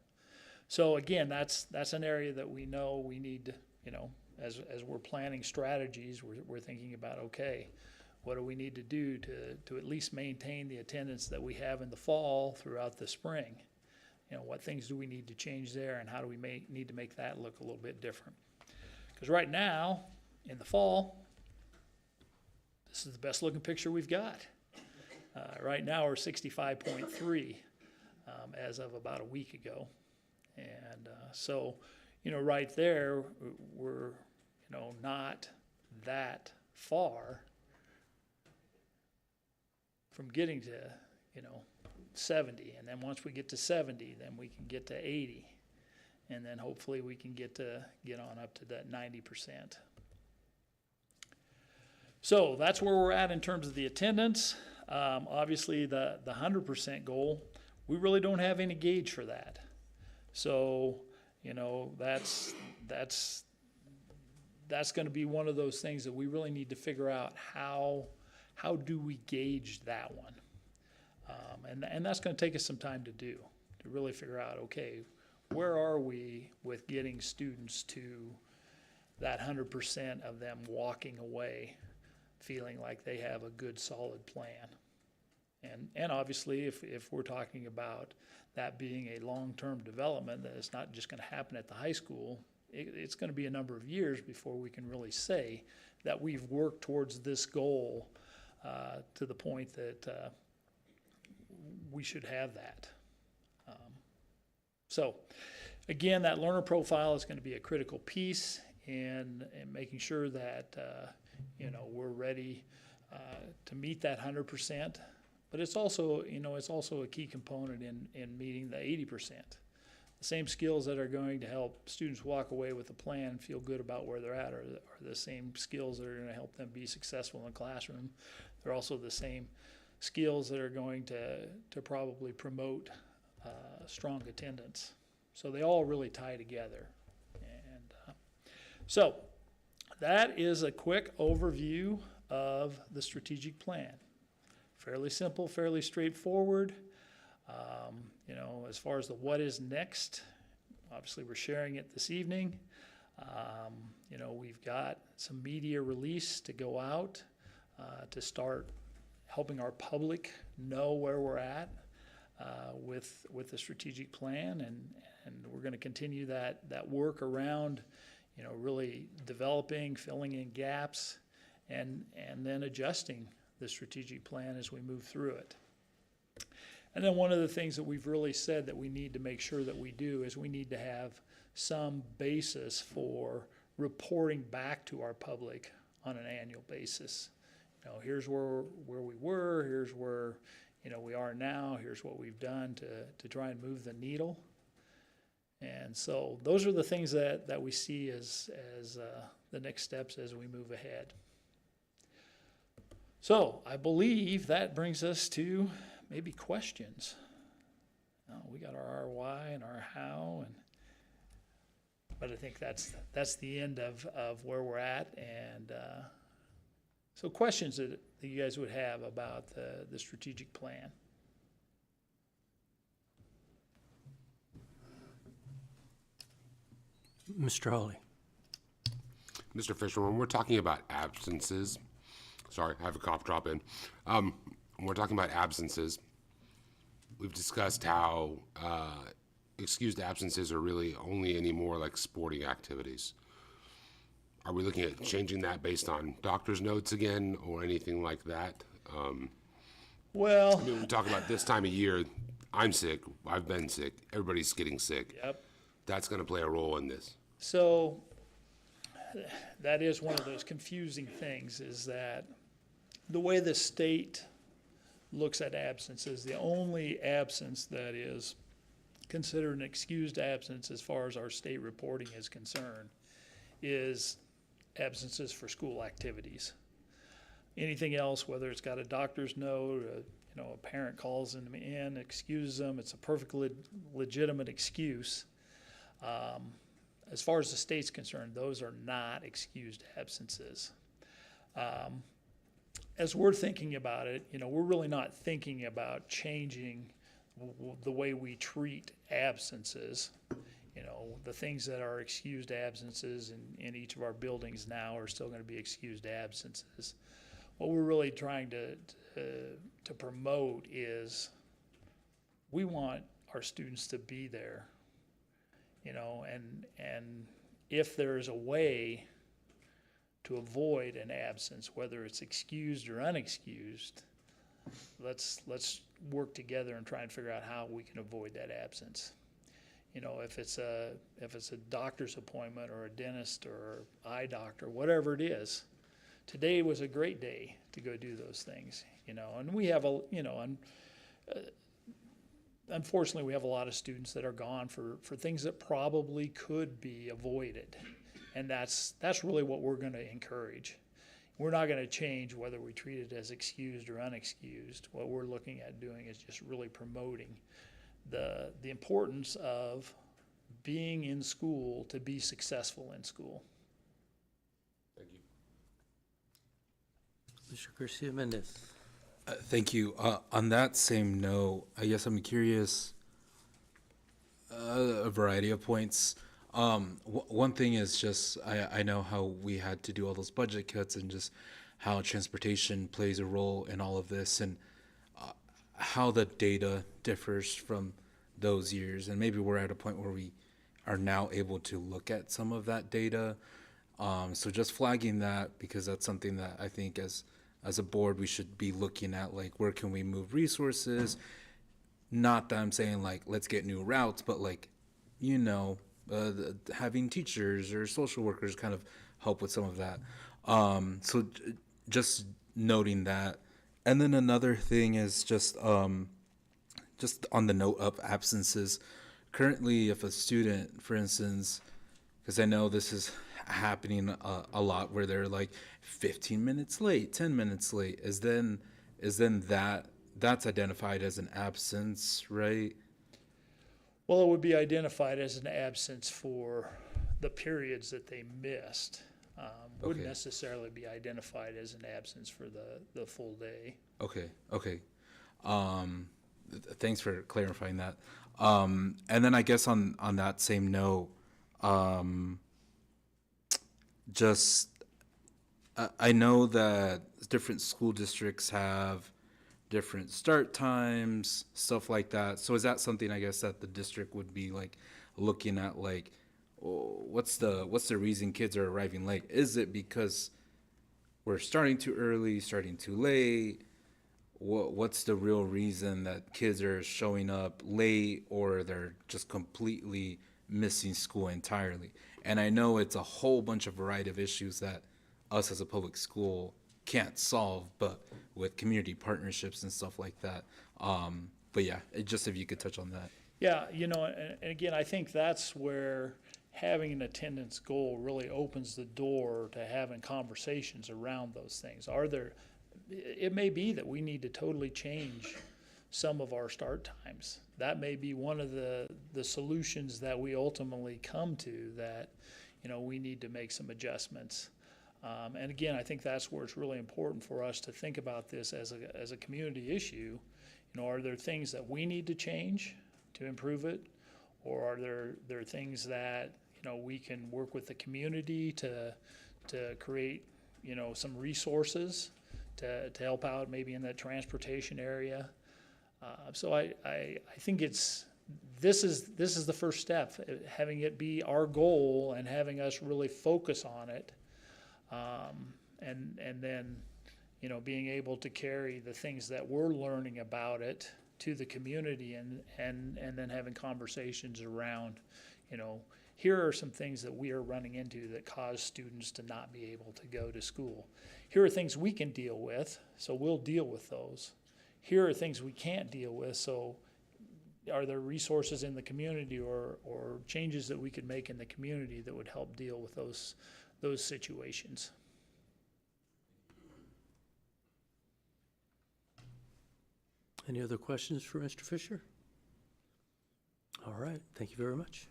So again, that's an area that we know we need to, you know, as we're planning strategies, we're thinking about, okay, what do we need to do to at least maintain the attendance that we have in the fall throughout the spring? You know, what things do we need to change there, and how do we need to make that look a little bit different? Because right now, in the fall, this is the best looking picture we've got. Right now we're 65.3 as of about a week ago. And so, you know, right there, we're, you know, not that far from getting to, you know, 70. And then once we get to 70, then we can get to 80. And then hopefully we can get on up to that 90%. So that's where we're at in terms of the attendance. Obviously, the 100% goal, we really don't have any gauge for that. So, you know, that's going to be one of those things that we really need to figure out how do we gauge that one. And that's going to take us some time to do, to really figure out, okay, where are we with getting students to that 100% of them walking away feeling like they have a good, solid plan. And obviously, if we're talking about that being a long-term development, that it's not just going to happen at the high school, it's going to be a number of years before we can really say that we've worked towards this goal to the point that we should have that. So again, that learner profile is going to be a critical piece in making sure that you know, we're ready to meet that 100%. But it's also, you know, it's also a key component in meeting the 80%. The same skills that are going to help students walk away with a plan and feel good about where they're at are the same skills that are going to help them be successful in the classroom. They're also the same skills that are going to probably promote strong attendance. So they all really tie together. And so that is a quick overview of the strategic plan. Fairly simple, fairly straightforward. You know, as far as the what is next, obviously we're sharing it this evening. You know, we've got some media release to go out to start helping our public know where we're at with the strategic plan, and we're going to continue that work around, you know, really developing, filling in gaps, and then adjusting the strategic plan as we move through it. And then one of the things that we've really said that we need to make sure that we do is we need to have some basis for reporting back to our public on an annual basis. You know, here's where we were, here's where, you know, we are now, here's what we've done to try and move the needle. And so those are the things that we see as the next steps as we move ahead. So I believe that brings us to maybe questions. We got our why and our how, but I think that's the end of where we're at. And so questions that you guys would have about the strategic plan. Mr. Hawley. Mr. Fisher, when we're talking about absences, sorry, I have a cough drop in. When we're talking about absences, we've discussed how excused absences are really only anymore like sporting activities. Are we looking at changing that based on doctor's notes again or anything like that? Well, I mean, we talk about this time of year, I'm sick, I've been sick, everybody's getting sick. yep. That's going to play a role in this. So that is one of those confusing things, is that the way the state looks at absences, the only absence that is considered an excused absence as far as our state reporting is concerned is absences for school activities. Anything else, whether it's got a doctor's note, you know, a parent calls them in, excuses them, it's a perfectly legitimate excuse. As far as the state's concerned, those are not excused absences. As we're thinking about it, you know, we're really not thinking about changing the way we treat absences. You know, the things that are excused absences in each of our buildings now are still going to be excused absences. What we're really trying to promote is we want our students to be there, you know, and if there's a way to avoid an absence, whether it's excused or unexcused, let's work together and try and figure out how we can avoid that absence. You know, if it's a doctor's appointment or a dentist or eye doctor, whatever it is, today was a great day to go do those things, you know. And we have unfortunately, we have a lot of students that are gone for things that probably could be avoided. And that's really what we're going to encourage. We're not going to change whether we treat it as excused or unexcused. What we're looking at doing is just really promoting the importance of being in school to be successful in school. Thank you. Mr. Garcia Mendez. Thank you. On that same note, I guess I'm curious, a variety of points. One thing is just, I know how we had to do all those budget cuts and just how transportation plays a role in all of this, and how the data differs from those years. And maybe we're at a point where we are now able to look at some of that data. So just flagging that, because that's something that I think as a board we should be looking at, like, where can we move resources? Not that I'm saying like let's get new routes, but like, you know, having teachers or social workers kind of help with some of that. So just noting that. And then another thing is just on the note of absences, currently, if a student, for instance, because I know this is happening a lot, where they're like 15 minutes late, 10 minutes late, is then that's identified as an absence, right? Well, it would be identified as an absence for the periods that they missed. Wouldn't Okay. necessarily be identified as an absence for the full day. Okay, okay. Thanks for clarifying that. And then I guess on that same note, just I know that different school districts have different start times, stuff like that. So is that something, I guess, that the district would be like looking at, like, oh, what's the reason kids are arriving late? Is it because we're starting too early, starting too late? What's the real reason that kids are showing up late, or they're just completely missing school entirely? And I know it's a whole bunch of variety of issues that us as a public school can't solve, but with community partnerships and stuff like that. But yeah, just if you could touch on that. Yeah, and again, I think that's where having an attendance goal really opens the door to having conversations around those things. It may be that we need to totally change some of our start times. That may be one of the solutions that we ultimately come to, that, we need to make some adjustments. And again, I think that's where it's really important for us to think about this as a community issue. Are there things that we need to change to improve it? Or are there things that, we can work with the community to create, some resources to help out maybe in that transportation area? So I think this is the first step, having it be our goal and having us really focus on it. And then, being able to carry the things that we're learning about it to the community, and then having conversations around, here are some things that we are running into that cause students to not be able to go to school. Here are things we can deal with, so we'll deal with those. Here are things we can't deal with, so are there resources in the community or changes that we could make in the community that would help deal with those situations? Any other questions for Mr. Fisher? All right, thank you very much.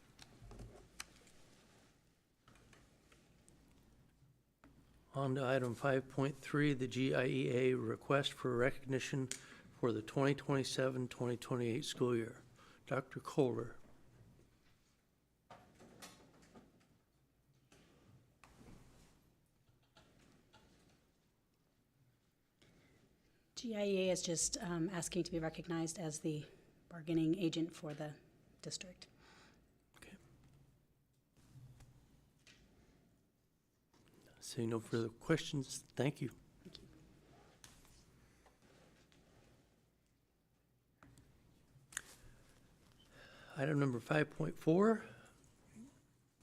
On to item 5.3, the GIEA request for recognition for the 2027-2028 school year. Dr. Kohler. GIEA is just asking to be recognized as the bargaining agent for the district. Okay. Seeing no further questions, thank you. Thank you. Item number 5.4,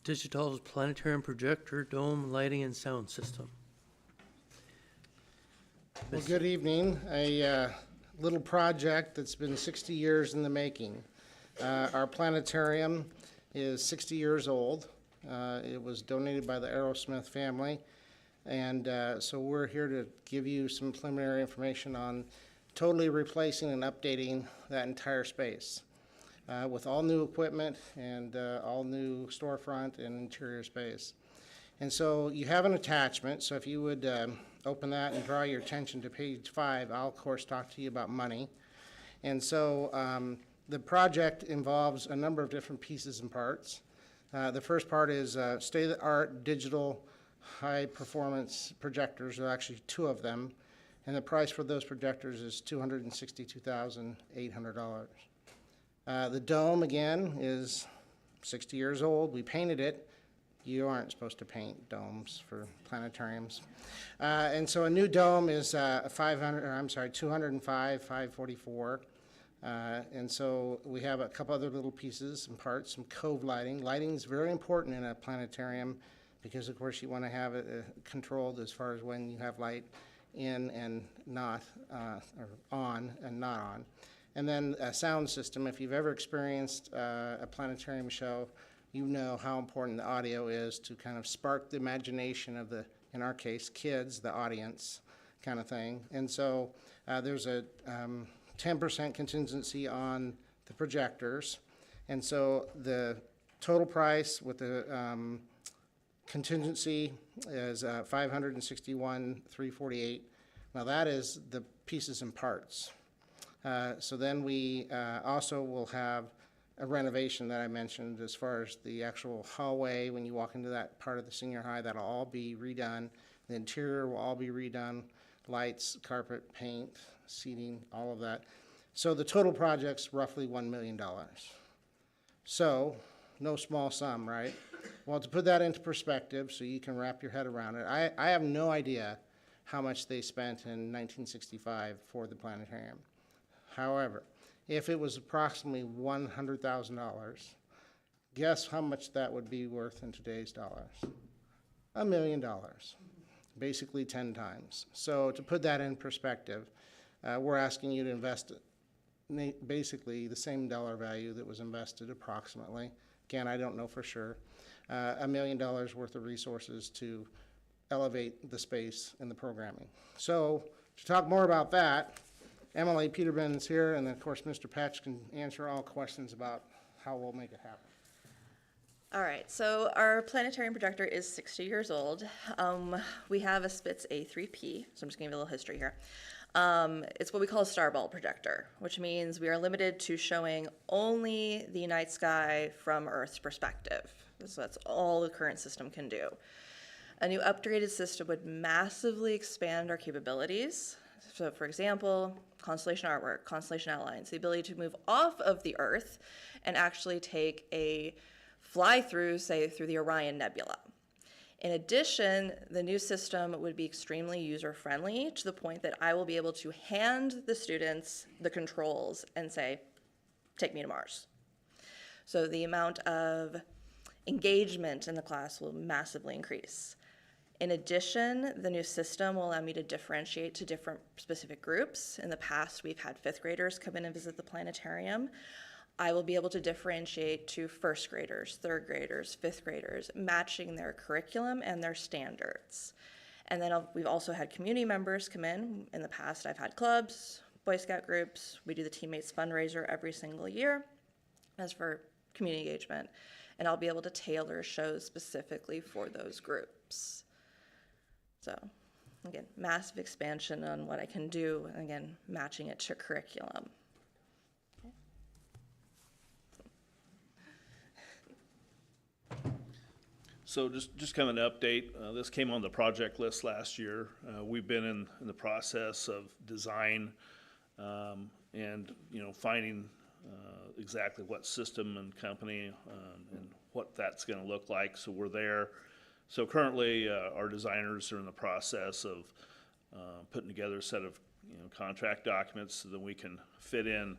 Digital's planetarium projector, dome, lighting, and sound system. Well, good evening. A little project that's been 60 years in the making. Our planetarium is 60 years old. It was donated by the Aerosmith family. And so we're here to give you some preliminary information on totally replacing and updating that entire space with all new equipment and all new storefront and interior space. And so you have an attachment, so if you would open that and draw your attention to page 5, I'll of course talk to you about money. And so the project involves a number of different pieces and parts. The first part is state-of-the-art digital high-performance projectors. There are actually 2 of them, and the price for those projectors is $262,800. The dome, again, is 60 years old. We painted it. You aren't supposed to paint domes for planetariums. And so a new dome is $205,544. And so we have a couple other little pieces and parts, some cove lighting. Lighting is very important in a planetarium because, of course, you want to have it controlled as far as when you have light in and not, or on and not on. And then a sound system. If you've ever experienced a planetarium show, you know how important the audio is to kind of spark the imagination of the, in our case, kids, the audience kind of thing. And so there's a 10% contingency on the projectors. And so the total price with the contingency is $561,348. Now that is the pieces and parts. So then we also will have a renovation that I mentioned as far as the actual hallway. When you walk into that part of the senior high, that'll all be redone. The interior will all be redone. Lights, carpet, paint, seating, all of that. So the total project's roughly $1 million. So, no small sum, right? Well, to put that into perspective so you can wrap your head around it, I have no idea how much they spent in 1965 for the planetarium. However, if it was approximately $100,000, guess how much that would be worth in today's dollars? $1 million, basically 10 times. So to put that in perspective, we're asking you to invest basically the same dollar value that was invested approximately. Again, I don't know for sure. $1 million worth of resources to elevate the space and the programming. So to talk more about that, Emily Peterman is here, and of course, Mr. Patch can answer all questions about how we'll make it happen. All right, so our planetarium projector is 60 years old. We have a Spitz A3P, so I'm just gonna give you a little history here. It's what we call a starball projector, which means we are limited to showing only the night sky from Earth's perspective. So that's all the current system can do. A new upgraded system would massively expand our capabilities. So for example, constellation artwork, constellation outlines, the ability to move off of the Earth and actually take a fly through, say, through the Orion Nebula. In addition, the new system would be extremely user-friendly to the point that I will be able to hand the students the controls and say, take me to Mars. So the amount of engagement in the class will massively increase. In addition, the new system will allow me to differentiate to different specific groups. In the past, we've had 5th graders come in and visit the planetarium. I will be able to differentiate to 1st graders, 3rd graders, 5th graders, matching their curriculum and their standards. And then we've also had community members come in. In the past, I've had clubs, Boy Scout groups. We do the Teammates fundraiser every single year as for community engagement. And I'll be able to tailor shows specifically for those groups. So, again, massive expansion on what I can do, and again, matching it to curriculum. So just kind of an update, this came on the project list last year. We've been in the process of design and, finding exactly what system and company and what that's going to look like. So we're there. So currently, our designers are in the process of putting together a set of contract documents so that we can fit in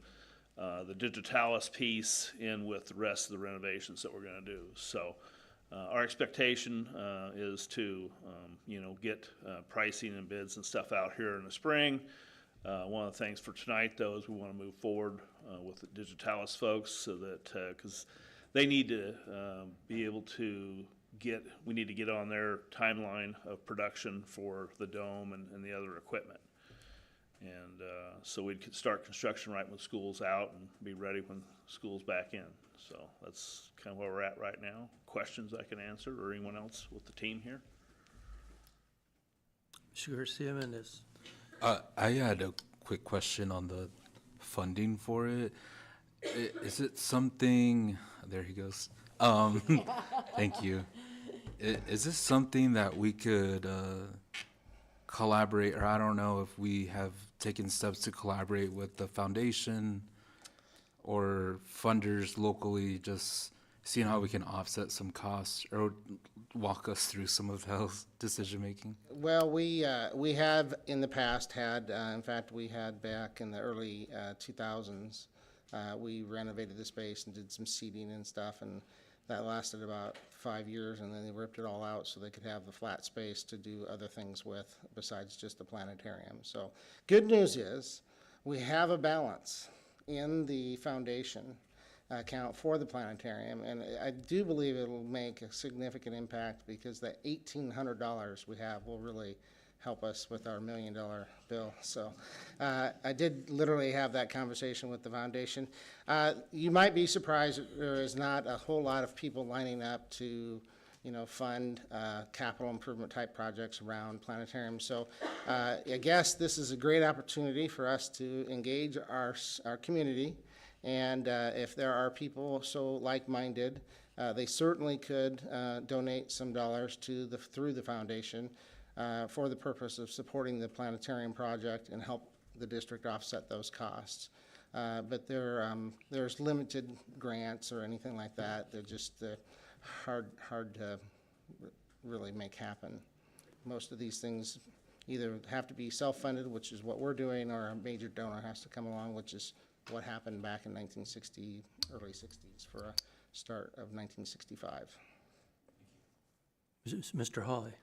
the digitalis piece in with the rest of the renovations that we're going to do. So our expectation is to get pricing and bids and stuff out here in the spring. One of the things for tonight, though, is we want to move forward with the digitalis folks so that because they need to be able to we need to get on their timeline of production for the dome and the other equipment. And so we could start construction right when school's out and be ready when school's back in. So that's kind of where we're at right now. Questions I can answer, or anyone else with the team here? Mr. Garcia Mendez. I had a quick question on the funding for it. Is it something, there he goes. Thank you. Is this something that we could collaborate, or I don't know if we have taken steps to collaborate with the foundation or funders locally, just seeing how we can offset some costs or walk us through some of Hell's decision-making? Well, we have in the past had, in fact, we had back in the early 2000s, we renovated the space and did some seating and stuff, and that lasted about 5 years, and then they ripped it all out so they could have the flat space to do other things with besides just the planetarium. So good news is we have a balance in the foundation account for the planetarium, and I do believe it'll make a significant impact because the $1,800 we have will really help us with our $1 million bill. So I did literally have that conversation with the foundation. You might be surprised that there is not a whole lot of people lining up to fund capital improvement type projects around planetariums. So I guess this is a great opportunity for us to engage our community. And if there are people so like-minded, they certainly could donate some dollars through the foundation for the purpose of supporting the planetarium project and help the district offset those costs. But there's limited grants or anything like that. They're just hard to really make happen. Most of these things either have to be self-funded, which is what we're doing, or a major donor has to come along, which is what happened back in 1960, early 60s for a start of 1965. Mr. Hawley.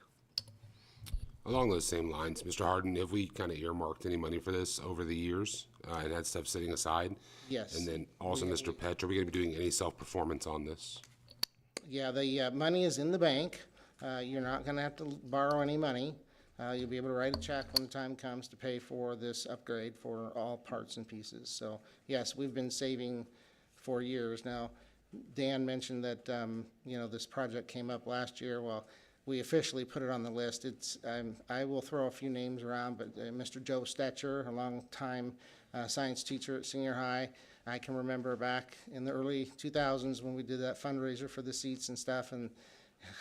Along those same lines, Mr. Harden, have we kind of earmarked any money for this over the years and had stuff sitting aside? Yes. And then also, Mr. Petch, are we going to be doing any self-performance on this? Yeah, the money is in the bank. You're not going to have to borrow any money. You'll be able to write a check when the time comes to pay for this upgrade for all parts and pieces. So yes, we've been saving for years now. Dan mentioned that this project came up last year. Well, we officially put it on the list. I will throw a few names around, but Mr. Joe Stetcher, a long-time science teacher at senior high. I can remember back in the early 2000s when we did that fundraiser for the seats and stuff, and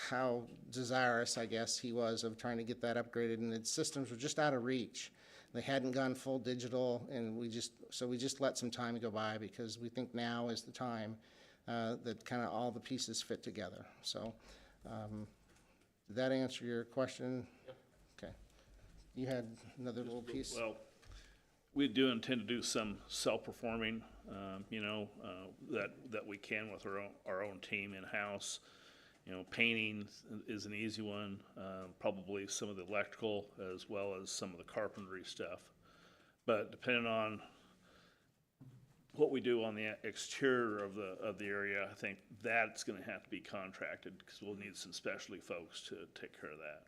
how desirous, I guess, he was of trying to get that upgraded, and the systems were just out of reach. They hadn't gone full digital, and we just let some time go by because we think now is the time that kind of all the pieces fit together. So did that answer your question? Yep. Okay. You had another little piece? Well, we do intend to do some self-performing, that we can with our own team in-house. Painting is an easy one, probably some of the electrical as well as some of the carpentry stuff. But depending on what we do on the exterior of the area, I think that's going to have to be contracted because we'll need some specialty folks to take care of that.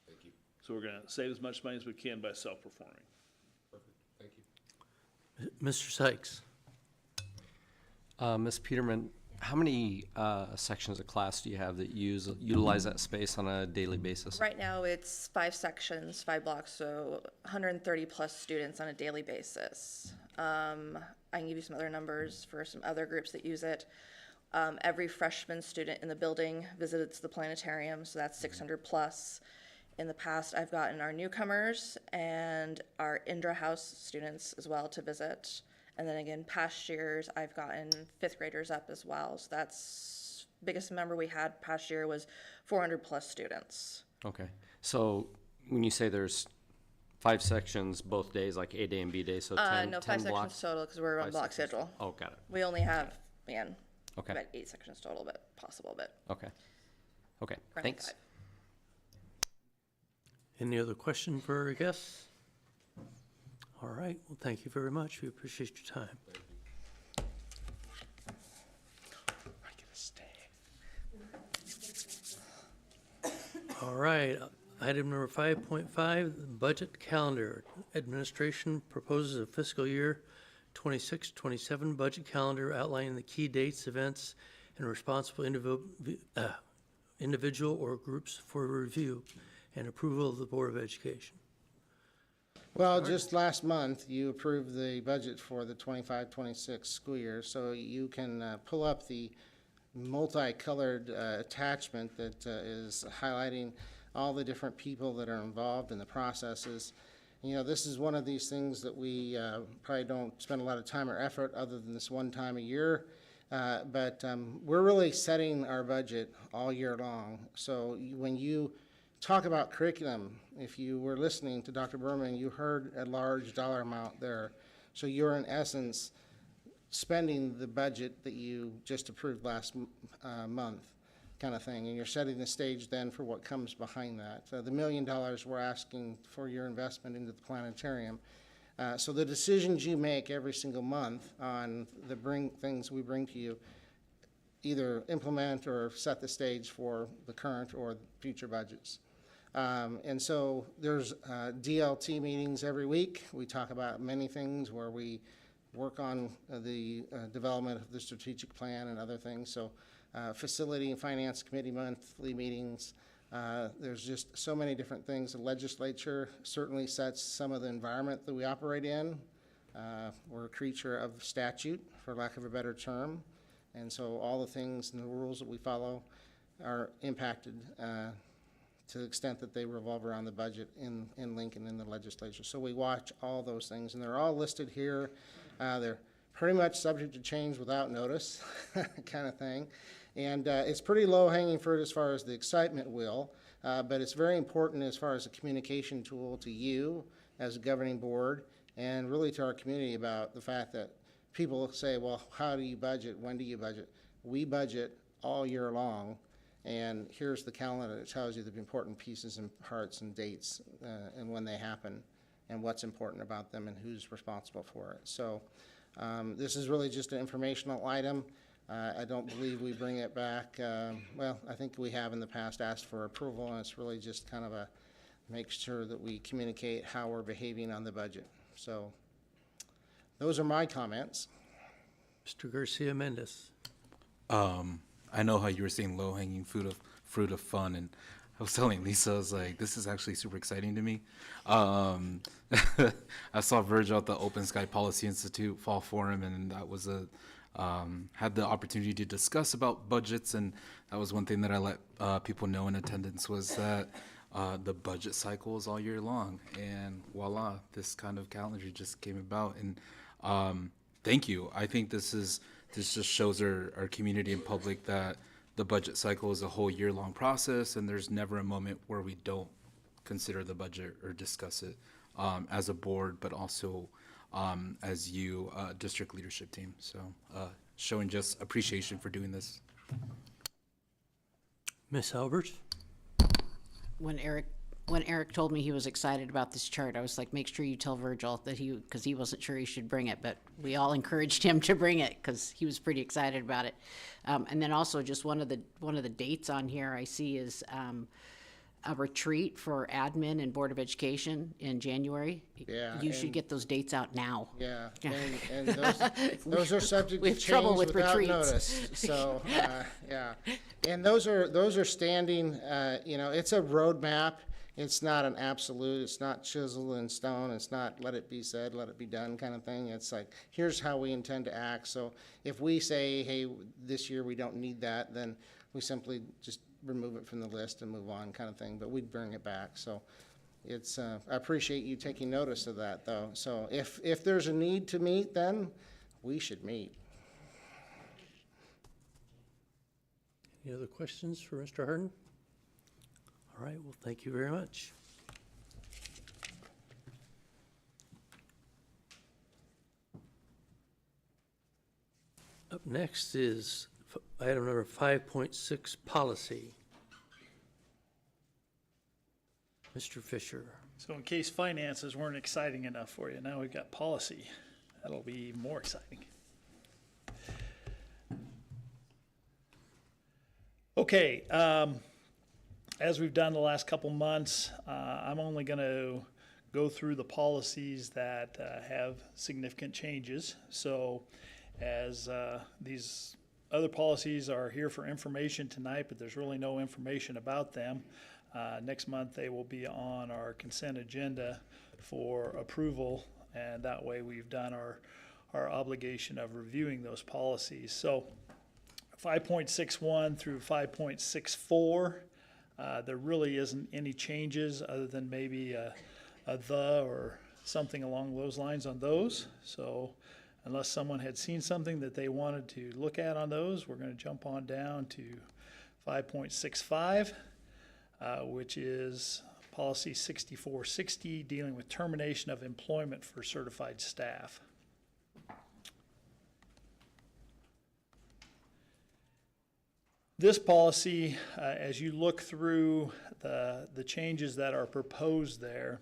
Thank you. So we're going to save as much money as we can by self-performing. Perfect. Thank you. Mr. Sykes. Ms. Peterman, how many sections of class do you have that utilize that space on a daily basis? Right now, it's 5 sections, 5 blocks, so 130 plus students on a daily basis. I can give you some other numbers for some other groups that use it. Every freshman student in the building visits the planetarium, so that's 600 plus. In the past, I've gotten our newcomers and our Indra House students as well to visit. And then again, past years, I've gotten 5th graders up as well. So that's biggest number we had past year was 400 plus students. Okay. So when you say there's 5 sections both days, like A day and B day, so 10, No, 10 5 sections blocks? total because we're on 5 block sections. schedule. Oh, got it. We only have, Okay. about 8 sections total, but possible, but. Okay. Okay. currently Thanks. 5. Any other question for our guests? All right, well, thank you very much. We appreciate your time. I get a stay. All right, item number 5.5, budget calendar. Administration proposes a fiscal year 26-27 budget calendar outlining the key dates, events, and responsible individual or groups for review and approval of the Board of Education. Well, just last month, you approved the budget for the 25-26 school year, so you can pull up the multicolored attachment that is highlighting all the different people that are involved in the processes. This is one of these things that we probably don't spend a lot of time or effort other than this one time a year, but we're really setting our budget all year long. So when you talk about curriculum, if you were listening to Dr. Berman, you heard a large dollar amount there. So you're in essence spending the budget that you just approved last month kind of thing, and you're setting the stage then for what comes behind that. The $1 million we're asking for your investment into the planetarium, So the decisions you make every single month on the things we bring to you either implement or set the stage for the current or future budgets. And so there's DLT meetings every week. We talk about many things where we work on the development of the strategic plan and other things. So facility and finance committee monthly meetings. There's just so many different things. The legislature certainly sets some of the environment that we operate in. We're a creature of statute, for lack of a better term. And so all the things and the rules that we follow are impacted to the extent that they revolve around the budget in Lincoln in the legislature. So we watch all those things, and they're all listed here. They're pretty much subject to change without notice, kind of thing. And it's pretty low-hanging fruit as far as the excitement will, but it's very important as far as a communication tool to you as a governing board and really to our community about the fact that people say, well, how do you budget? When do you budget? We budget all year long, and here's the calendar that tells you the important pieces and parts and dates and when they happen and what's important about them and who's responsible for it. So this is really just an informational item. I don't believe we bring it back. Well, I think we have in the past asked for approval, and it's really just kind of a make sure that we communicate how we're behaving on the budget. So those are my comments. Mr. Garcia Mendez. I know how you were saying low-hanging fruit of fun, and I was telling Lisa, I was like, this is actually super exciting to me. I saw Virgil at the Open Sky Policy Institute Fall Forum, and that was had the opportunity to discuss about budgets, and that was one thing that I let people know in attendance was that the budget cycle is all year long, and voila, this kind of calendar just came about, and thank you. I think this just shows our community and public that the budget cycle is a whole year-long process, and there's never a moment where we don't consider the budget or discuss it as a board, but also as you, district leadership team. So showing just appreciation for doing this. Ms. Albers? When Eric told me he was excited about this chart, I was like, make sure you tell Virgil that because he wasn't sure he should bring it, but we all encouraged him to bring it because he was pretty excited about it. And then also just one of the dates on here I see is a retreat for admin and Board of Education in January. Yeah, You should get those dates out now. Yeah, and those are subject We to have trouble change with without retreats. notice. So, yeah, and those are standing. It's a roadmap. It's not an absolute. It's not chiseled in stone. It's not let it be said, let it be done kind of thing. It's like here's how we intend to act. So if we say, hey, this year we don't need that, then we simply just remove it from the list and move on kind of thing, but we'd bring it back. So it's, I appreciate you taking notice of that though. So if there's a need to meet, then we should meet. Any other questions for Mr. Harden? All right, well, thank you very much. Up next is item number 5.6, policy. Mr. Fisher. So in case finances weren't exciting enough for you, now we've got policy. That'll be more exciting. Okay, as we've done the last couple months, I'm only going to go through the policies that have significant changes. So as these other policies are here for information tonight, but there's really no information about them. Next month, they will be on our consent agenda for approval, and that way we've done our obligation of reviewing those policies. So 5.61 through 5.64, there really isn't any changes other than maybe a the or something along those lines on those. So unless someone had seen something that they wanted to look at on those, we're going to jump on down to 5.65, which is policy 6460, dealing with termination of employment for certified staff. This policy, as you look through the changes that are proposed there,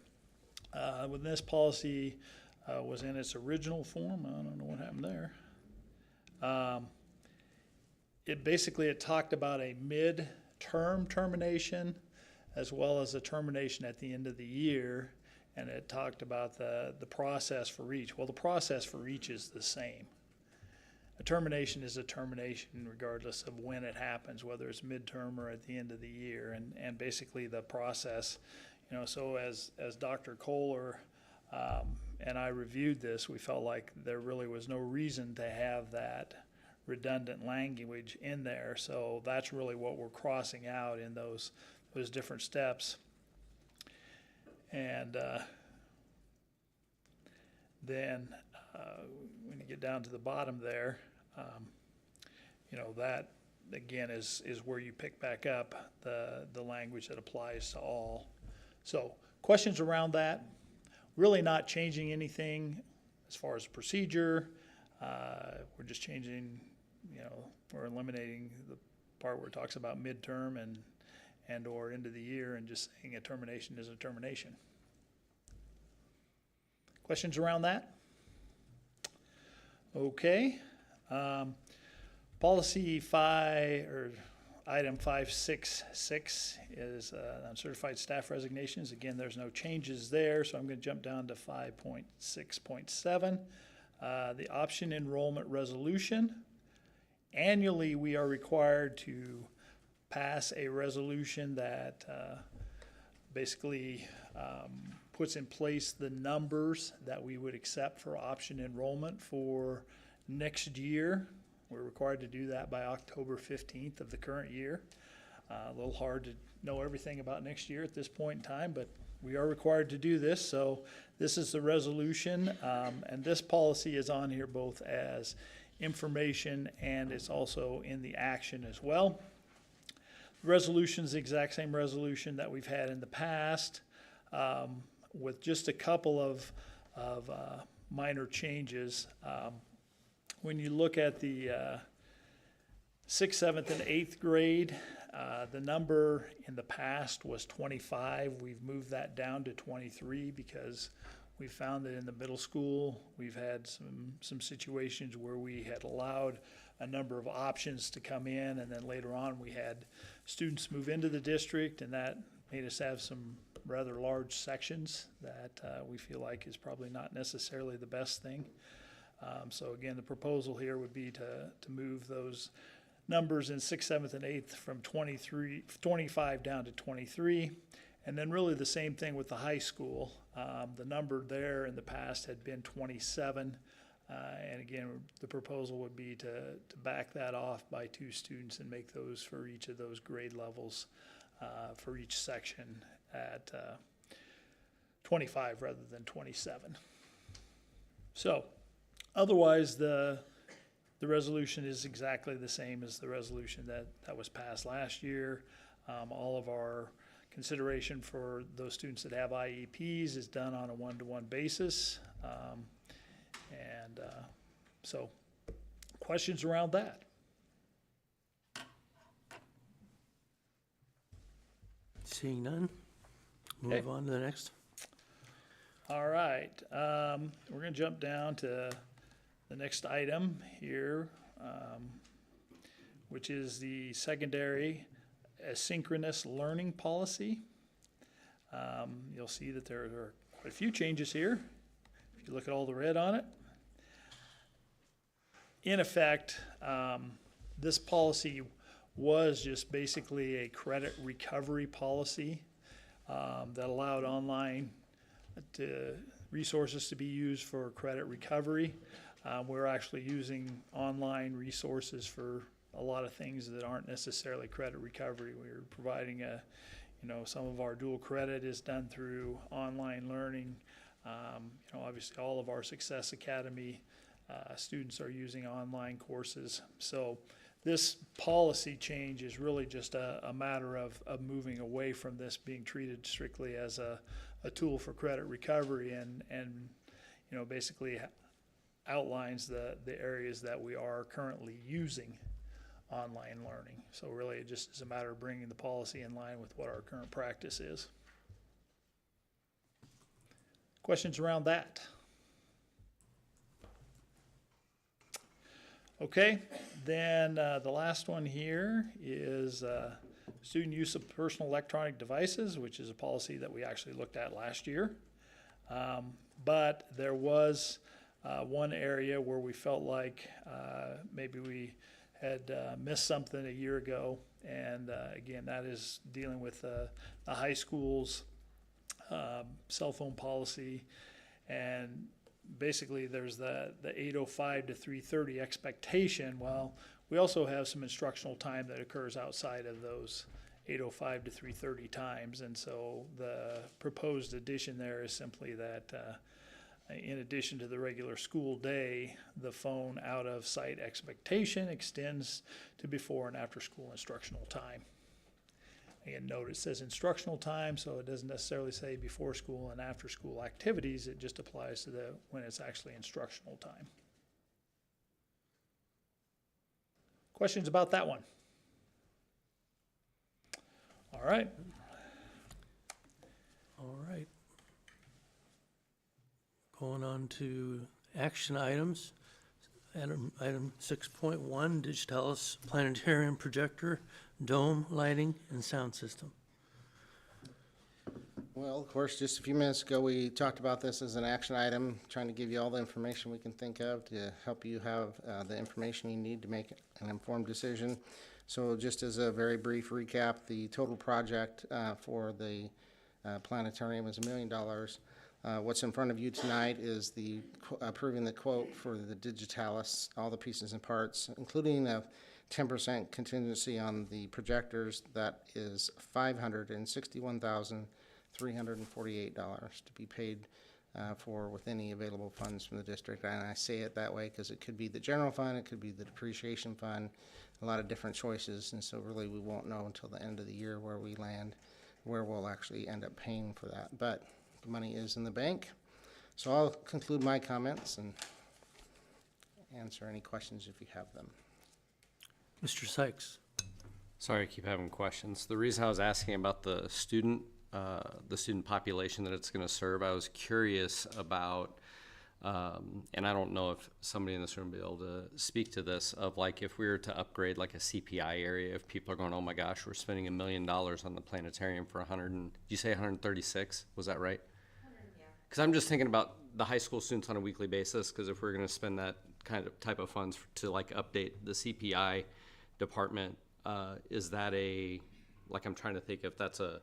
with this policy, was in its original form. I don't know what happened there. It talked about a mid-term termination as well as a termination at the end of the year, and it talked about the process for each. Well, the process for each is the same. A termination is a termination regardless of when it happens, whether it's midterm or at the end of the year, and basically the process, so as Dr. Kohler and I reviewed this, we felt like there really was no reason to have that redundant language in there, so that's really what we're crossing out in those different steps. And then when you get down to the bottom there, that again is where you pick back up the language that applies to all. So questions around that? Really not changing anything as far as procedure. We're just changing, we're eliminating the part where it talks about midterm and or end of the year, and just saying a termination is a termination. Questions around that? Okay. Policy item 566 is uncertified staff resignations. Again, there's no changes there, so I'm going to jump down to 5.6.7. The option enrollment resolution. Annually, we are required to pass a resolution that basically puts in place the numbers that we would accept for option enrollment for next year. We're required to do that by October 15th of the current year. A little hard to know everything about next year at this point in time, but we are required to do this. So this is the resolution, and this policy is on here both as information and it's also in the action as well. The resolution is the exact same resolution that we've had in the past, with just a couple of minor changes. When you look at the 6th, 7th, and 8th grade, the number in the past was 25. We've moved that down to 23 because we found that in the middle school, we've had some situations where we had allowed a number of options to come in, and then later on we had students move into the district, and that made us have some rather large sections that we feel like is probably not necessarily the best thing. So again, the proposal here would be to move those numbers in 6th, 7th, and 8th from 25 down to 23. And then really the same thing with the high school. The number there in the past had been 27. And again, the proposal would be to back that off by 2 students and make those for each of those grade levels for each section at 25 rather than 27. So otherwise, the resolution is exactly the same as the resolution that was passed last year. All of our consideration for those students that have IEPs is done on a one-to-one basis. So questions around that? Seeing none, move on to the next. All right, we're gonna jump down to the next item here, which is the secondary asynchronous learning policy. You'll see that there are quite a few changes here, if you look at all the red on it. In effect, this policy was just basically a credit recovery policy that allowed online resources to be used for credit recovery. We're actually using online resources for a lot of things that aren't necessarily credit recovery. We're providing some of our dual credit is done through online learning. Obviously all of our Success Academy students are using online courses. So this policy change is really just a matter of moving away from this being treated strictly as a tool for credit recovery and basically outlines the areas that we are currently using online learning. So really it just is a matter of bringing the policy in line with what our current practice is. Questions around that? Okay, then the last one here is student use of personal electronic devices, which is a policy that we actually looked at last year. But there was one area where we felt like maybe we had missed something a year ago. And again, that is dealing with the high school's cell phone policy. And basically there's the 8:05 to 3:30 expectation. Well, we also have some instructional time that occurs outside of those 8:05 to 3:30 times. And so the proposed addition there is simply that in addition to the regular school day, the phone out of sight expectation extends to before and after school instructional time. Again, note it says instructional time, so it doesn't necessarily say before school and after school activities. It just applies to when it's actually instructional time. Questions about that one? All right. All right. Going on to action items. Item 6.1, Digitalis Planetarium Projector, Dome Lighting, and Sound System. Well, of course, just a few minutes ago, we talked about this as an action item, trying to give you all the information we can think of to help you have the information you need to make an informed decision. So just as a very brief recap, the total project for the planetarium is $1 million. What's in front of you tonight is the approving the quote for the Digitalis, all the pieces and parts, including a 10% contingency on the projectors. That is $561,348 to be paid for with any available funds from the district. And I say it that way because it could be the general fund, it could be the depreciation fund, a lot of different choices. And so really we won't know until the end of the year where we land, where we'll actually end up paying for that. But the money is in the bank. So I'll conclude my comments and answer any questions if you have them. Mr. Sykes. Sorry, I keep having questions. The reason I was asking about the student population that it's going to serve, I was curious about, and I don't know if somebody in this room will be able to speak to this, of like if we were to upgrade like a CPI area, if people are going, oh my gosh, we're spending $1 million on the planetarium for 100, did you say 136? Was that right? Yeah. Because I'm just thinking about the high school students on a weekly basis, because if we're going to spend that kind of type of funds to like update the CPI department, is that like I'm trying to think if that's to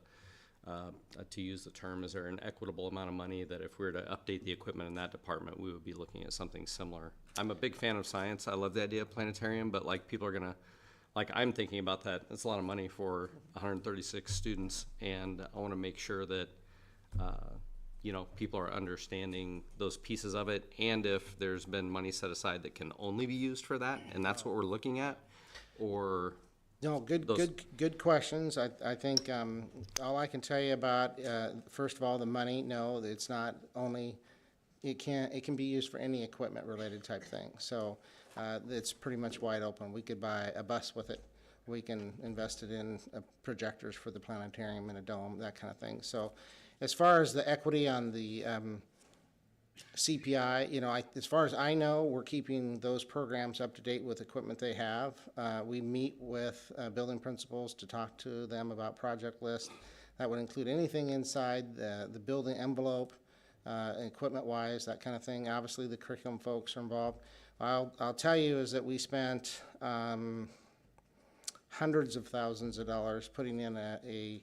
use the term, is there an equitable amount of money that if we were to update the equipment in that department, we would be looking at something similar? I'm a big fan of science. I love the idea of planetarium, but like people are gonna, like I'm thinking about that. It's a lot of money for 136 students, and I wanna make sure that, people are understanding those pieces of it, and if there's been money set aside that can only be used for that, and that's what we're looking at, or... No, good questions. I think all I can tell you about, first of all, the money. No, it's not only. It can be used for any equipment related type thing. So it's pretty much wide open. We could buy a bus with it. We can invest it in projectors for the planetarium and a dome, that kind of thing. So as far as the equity on the CPI, as far as I know, we're keeping those programs up to date with equipment they have. We meet with building principals to talk to them about project lists. That would include anything inside the building envelope, equipment-wise, that kind of thing. Obviously, the curriculum folks are involved. I'll tell you is that we spent hundreds of thousands of dollars putting in a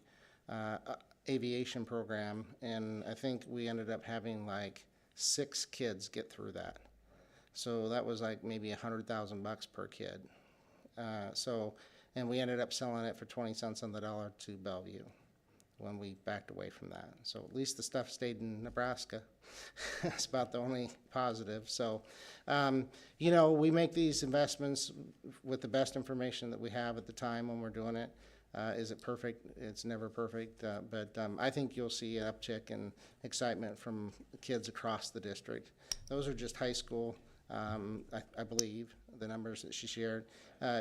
aviation program, and I think we ended up having like 6 kids get through that. So that was like maybe $100,000 per kid. And we ended up selling it for 20 cents on the dollar to Bellevue when we backed away from that. So at least the stuff stayed in Nebraska. That's about the only positive. So, we make these investments with the best information that we have at the time when we're doing it. Is it perfect? It's never perfect, but I think you'll see an uptick in excitement from kids across the district. Those are just high school, I believe, the numbers that she shared.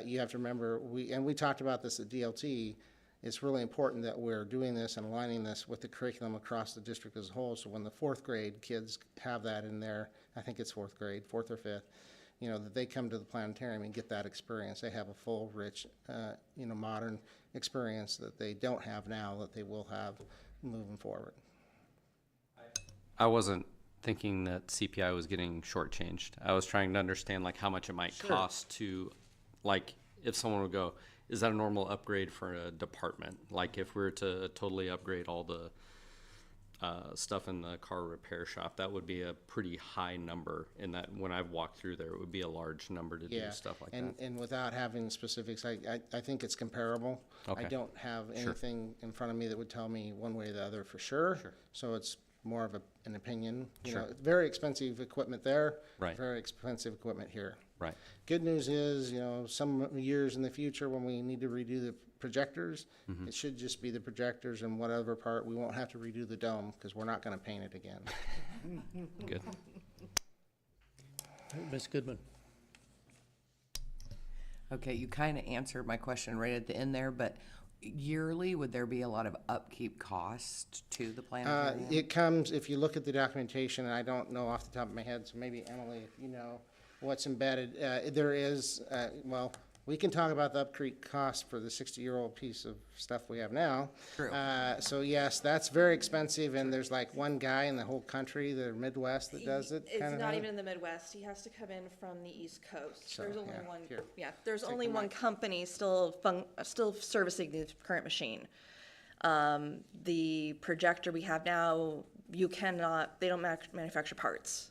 You have to remember, we talked about this at DLT, it's really important that we're doing this and aligning this with the curriculum across the district as a whole, so when the 4th grade kids have that in there, I think it's 4th grade, 4th or 5th, that they come to the planetarium and get that experience. They have a full, rich, modern experience that they don't have now that they will have moving forward. I wasn't thinking that CPI was getting shortchanged. I was trying to understand like how much it might cost to, like, if someone would go, is that a normal upgrade for a department? Like if we were to totally upgrade all the stuff in the car repair shop, that would be a pretty high number. In that, when I've walked through there, it would be a large number to do stuff like that. And without having specifics, I think it's comparable. Okay. I don't have anything in front of me that would tell me one way or the other for sure. So it's more of an opinion. Very expensive equipment there. Right. Very expensive equipment here. Right. Good news is, some years in the future when we need to redo the projectors, it should just be the projectors, and whatever part, we won't have to redo the dome because we're not going to paint it again. Good. Ms. Goodman. Okay, you kind of answered my question right at the end there, but yearly, would there be a lot of upkeep cost to the planetarium? It comes, if you look at the documentation, and I don't know off the top of my head, so maybe Emily, if you know what's embedded, there is, we can talk about the upkeep cost for the 60-year-old piece of stuff we have now. True. So yes, that's very expensive, and there's like one guy in the whole country, the Midwest, that does it. It's kinda not thing. even in the Midwest. He has to come in from the East Coast. So, There's only yeah, one. here. Yeah, there's Take only the one mic. company still servicing the current machine. The projector we have now, they don't manufacture parts.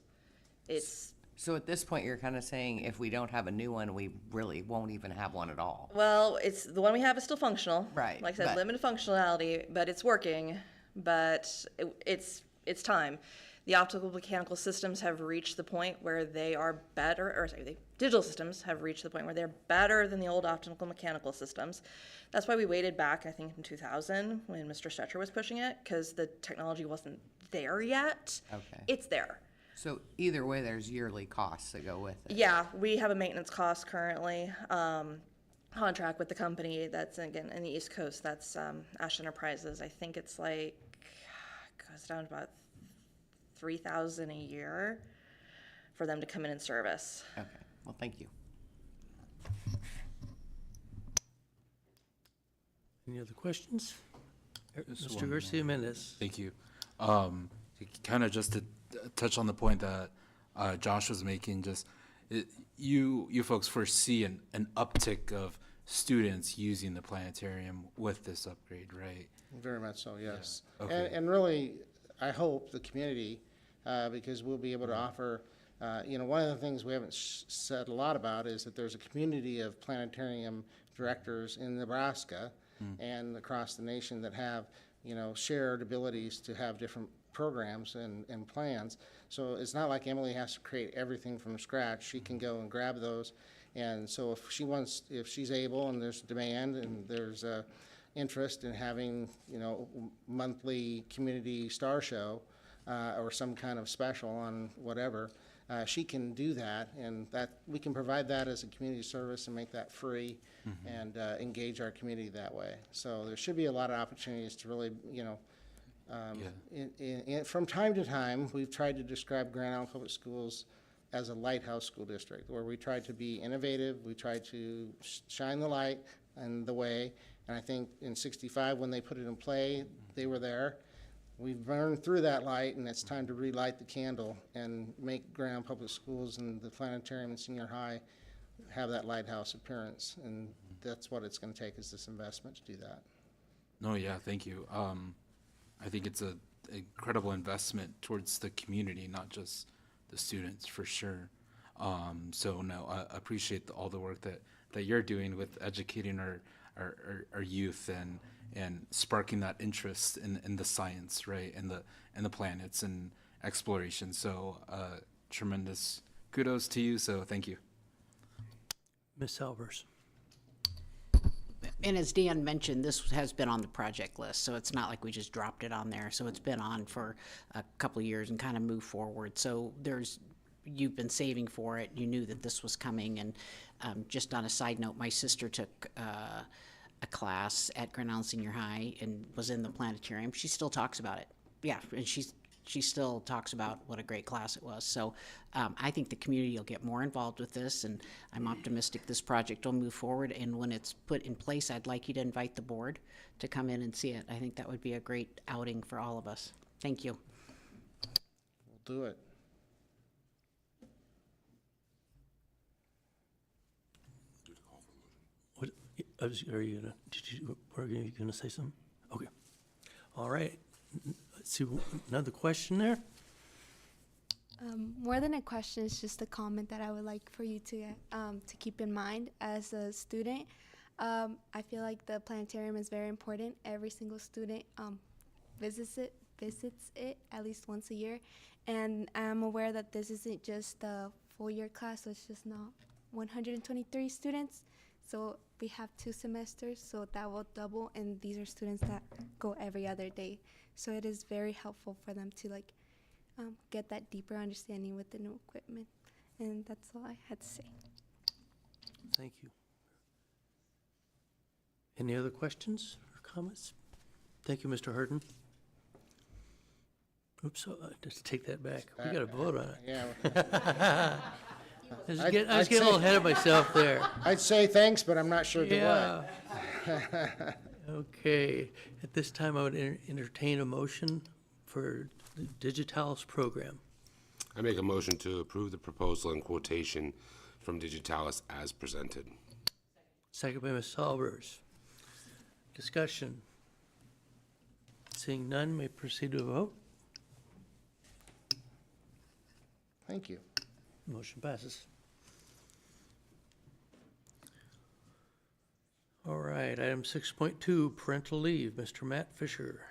So at this point, you're kind of saying if we don't have a new one, we really won't even have one at all. Well, it's the one we have is still functional. Right, Like I said, but- limited functionality, but it's working. But it's time. The optical mechanical systems have reached the point where they are better, or sorry, the digital systems have reached the point where they're better than the old optical mechanical systems. That's why we waited back, I think, in 2000 when Mr. Stetcher was pushing it, because the technology wasn't there yet. Okay. It's there. So either way, there's yearly costs that go with it. Yeah, we have a maintenance cost currently, contract with the company that's, again, in the East Coast. That's Ash Enterprises. I think it's like, goes down to about $3,000 a year for them to come in and service. Okay, well, thank you. Any other questions? Just Mr. one Garcia Mendez. Thank you. Kind of just to touch on the point that Josh was making, you folks foresee an uptick of students using the planetarium with this upgrade, right? Very much so, yes. Okay. And really, I hope the community, because we'll be able to offer, one of the things we haven't said a lot about is that there's a community of planetarium directors in Nebraska and across the nation that have, shared abilities to have different programs and plans. So it's not like Emily has to create everything from scratch. She can go and grab those. And so if she's able and there's demand and there's interest in having, monthly community star show or some kind of special on whatever, she can do that, and that we can provide that as a community service and make that free and engage our community that way. So there should be a lot of opportunities to really, from time to time, we've tried to describe Grand Island Public Schools as a lighthouse school district, where we try to be innovative, we try to shine the light and the way, and I think in '65, when they put it in play, they were there. We've burned through that light, and it's time to relight the candle and make Grand Island Public Schools and the planetarium and senior high have that lighthouse appearance, and that's what it's going to take, is this investment to do that. No, yeah, thank you. I think it's an incredible investment towards the community, not just the students, for sure. So no, I appreciate all the work that you're doing with educating our youth and sparking that interest in the science, right, and the planets and exploration. So tremendous kudos to you. So thank you. Ms. Albers. And as Dan mentioned, this has been on the project list, so it's not like we just dropped it on there. So it's been on for a couple of years and kind of moved forward. So you've been saving for it. You knew that this was coming. And just on a side note, my sister took a class at Grand Island Senior High and was in the planetarium. She still talks about it. Yeah, and she's she still talks about what a great class it was. So I think the community will get more involved with this, and I'm optimistic this project will move forward. And when it's put in place, I'd like you to invite the board to come in and see it. I think that would be a great outing for all of us. Thank you. We'll do it. What, are you gonna, were you gonna say something? Okay. All right. Let's see, another question there? More than a question, it's just a comment that I would like for you to keep in mind as a student. I feel like the planetarium is very important. Every single student visits it at least once a year, and I'm aware that this isn't just a full year class, so it's just not 123 students. So we have 2 semesters, so that will double, and these are students that go every other day. So it is very helpful for them to get that deeper understanding with the new equipment. And that's all I had to say. Thank you. Any other questions or comments? Thank you, Mr. Hurden. Oops, just take that back. We got to vote on it. Yeah. I was getting a little ahead of myself there. I'd say thanks, but I'm not sure to Yeah. what. Okay, at this time, I would entertain a motion for the Digitalis program. I make a motion to approve the proposal and quotation from Digitalis as presented. Second by Ms. Salvers. Discussion. Seeing none, may proceed to a vote. Thank you. Motion passes. All right, item 6.2, parental leave. Mr. Matt Fisher.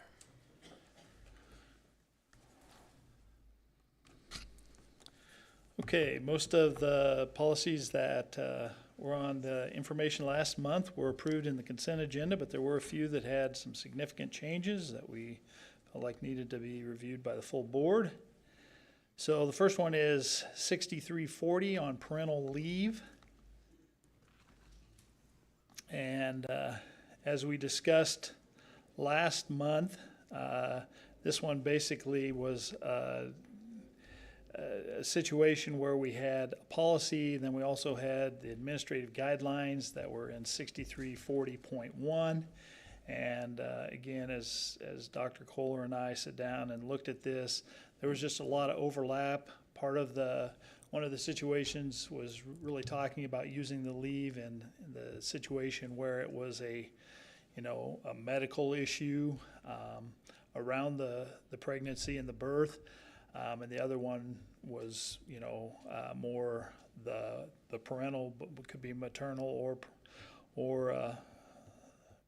Okay, most of the policies that were on the information last month were approved in the consent agenda, but there were a few that had some significant changes that we felt like needed to be reviewed by the full board. So the first one is 6340 on parental leave. And as we discussed last month, this one basically was a situation where we had a policy, then we also had the administrative guidelines that were in 6340.1. And again, as Dr. Kohler and I sat down and looked at this, there was just a lot of overlap. One of the situations was really talking about using the leave in the situation where it was a medical issue around the pregnancy and the birth. And the other one was, more the parental, but could be maternal or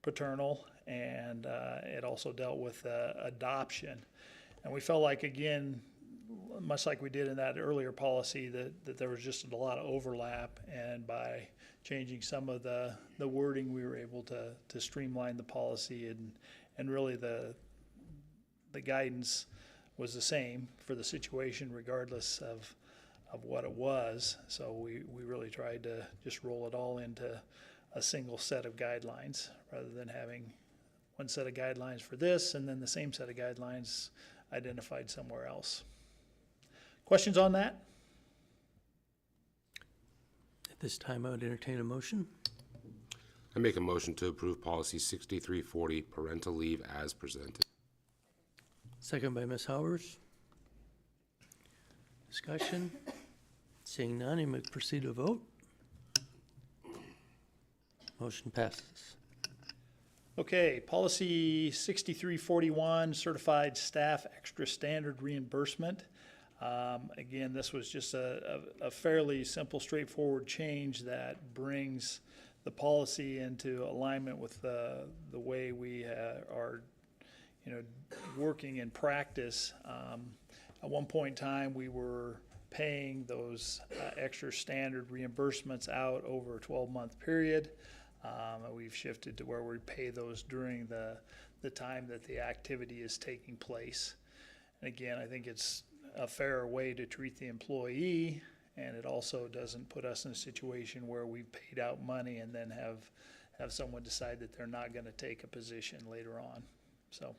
paternal, and it also dealt with adoption. And we felt like, again, much like we did in that earlier policy, that there was just a lot of overlap, and by changing some of the wording, we were able to streamline the policy, and really the guidance was the same for the situation regardless of what it was. So we really tried to just roll it all into a single set of guidelines rather than having one set of guidelines for this and then the same set of guidelines identified somewhere else. Questions on that? At this time, I would entertain a motion. I make a motion to approve policy 6340, parental leave as presented. Second by Ms. Howers. Discussion. Seeing none, you may proceed to a vote. Motion passes. Okay, policy 6341, certified staff extra standard reimbursement. Again, this was just a fairly simple, straightforward change that brings the policy into alignment with the way we are working in practice. At one point in time, we were paying those extra standard reimbursements out over a 12-month period. We've shifted to where we pay those during the time that the activity is taking place. And again, I think it's a fairer way to treat the employee, and it also doesn't put us in a situation where we've paid out money and then have someone decide that they're not going to take a position later on. So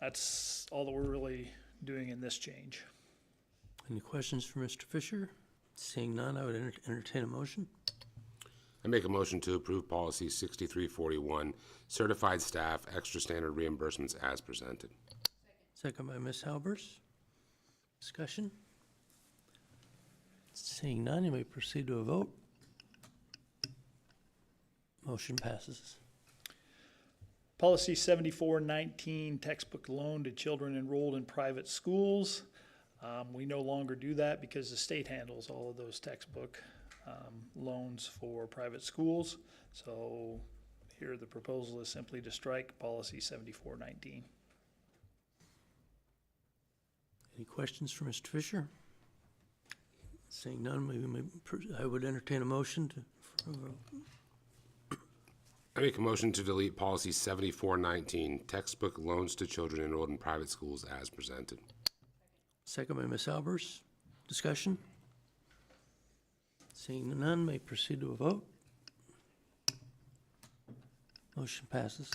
that's all that we're really doing in this change. Any questions for Mr. Fisher? Seeing none, I would entertain a motion. I make a motion to approve policy 6341, certified staff, extra standard reimbursements as presented. Second by Ms. Halbers. Discussion? Seeing none, you may proceed to a vote. Motion passes. Policy 7419, textbook loan to children enrolled in private schools. We no longer do that because the state handles all of those textbook loans for private schools. So here the proposal is simply to strike policy 7419. Any questions for Mr. Fisher? Seeing none, I would entertain a motion for a vote. I make a motion to delete policy 7419, textbook loans to children enrolled in private schools as presented. Second by Ms. Albers. Discussion? Seeing none, may proceed to a vote. Motion passes.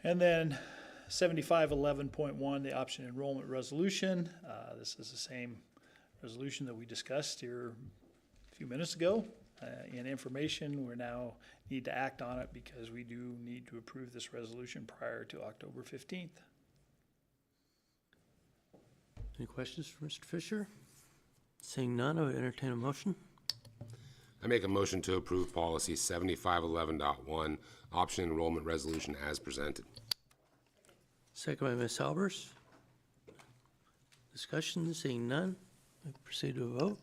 And then 7511.1, the option enrollment resolution. This is the same resolution that we discussed here a few minutes ago. In information, we now need to act on it because we do need to approve this resolution prior to October 15th. Any questions for Mr. Fisher? Seeing none, I would entertain a motion. I make a motion to approve policy 7511.1, option enrollment resolution as presented. Second by Ms. Albers. Discussion? Seeing none, may proceed to a vote.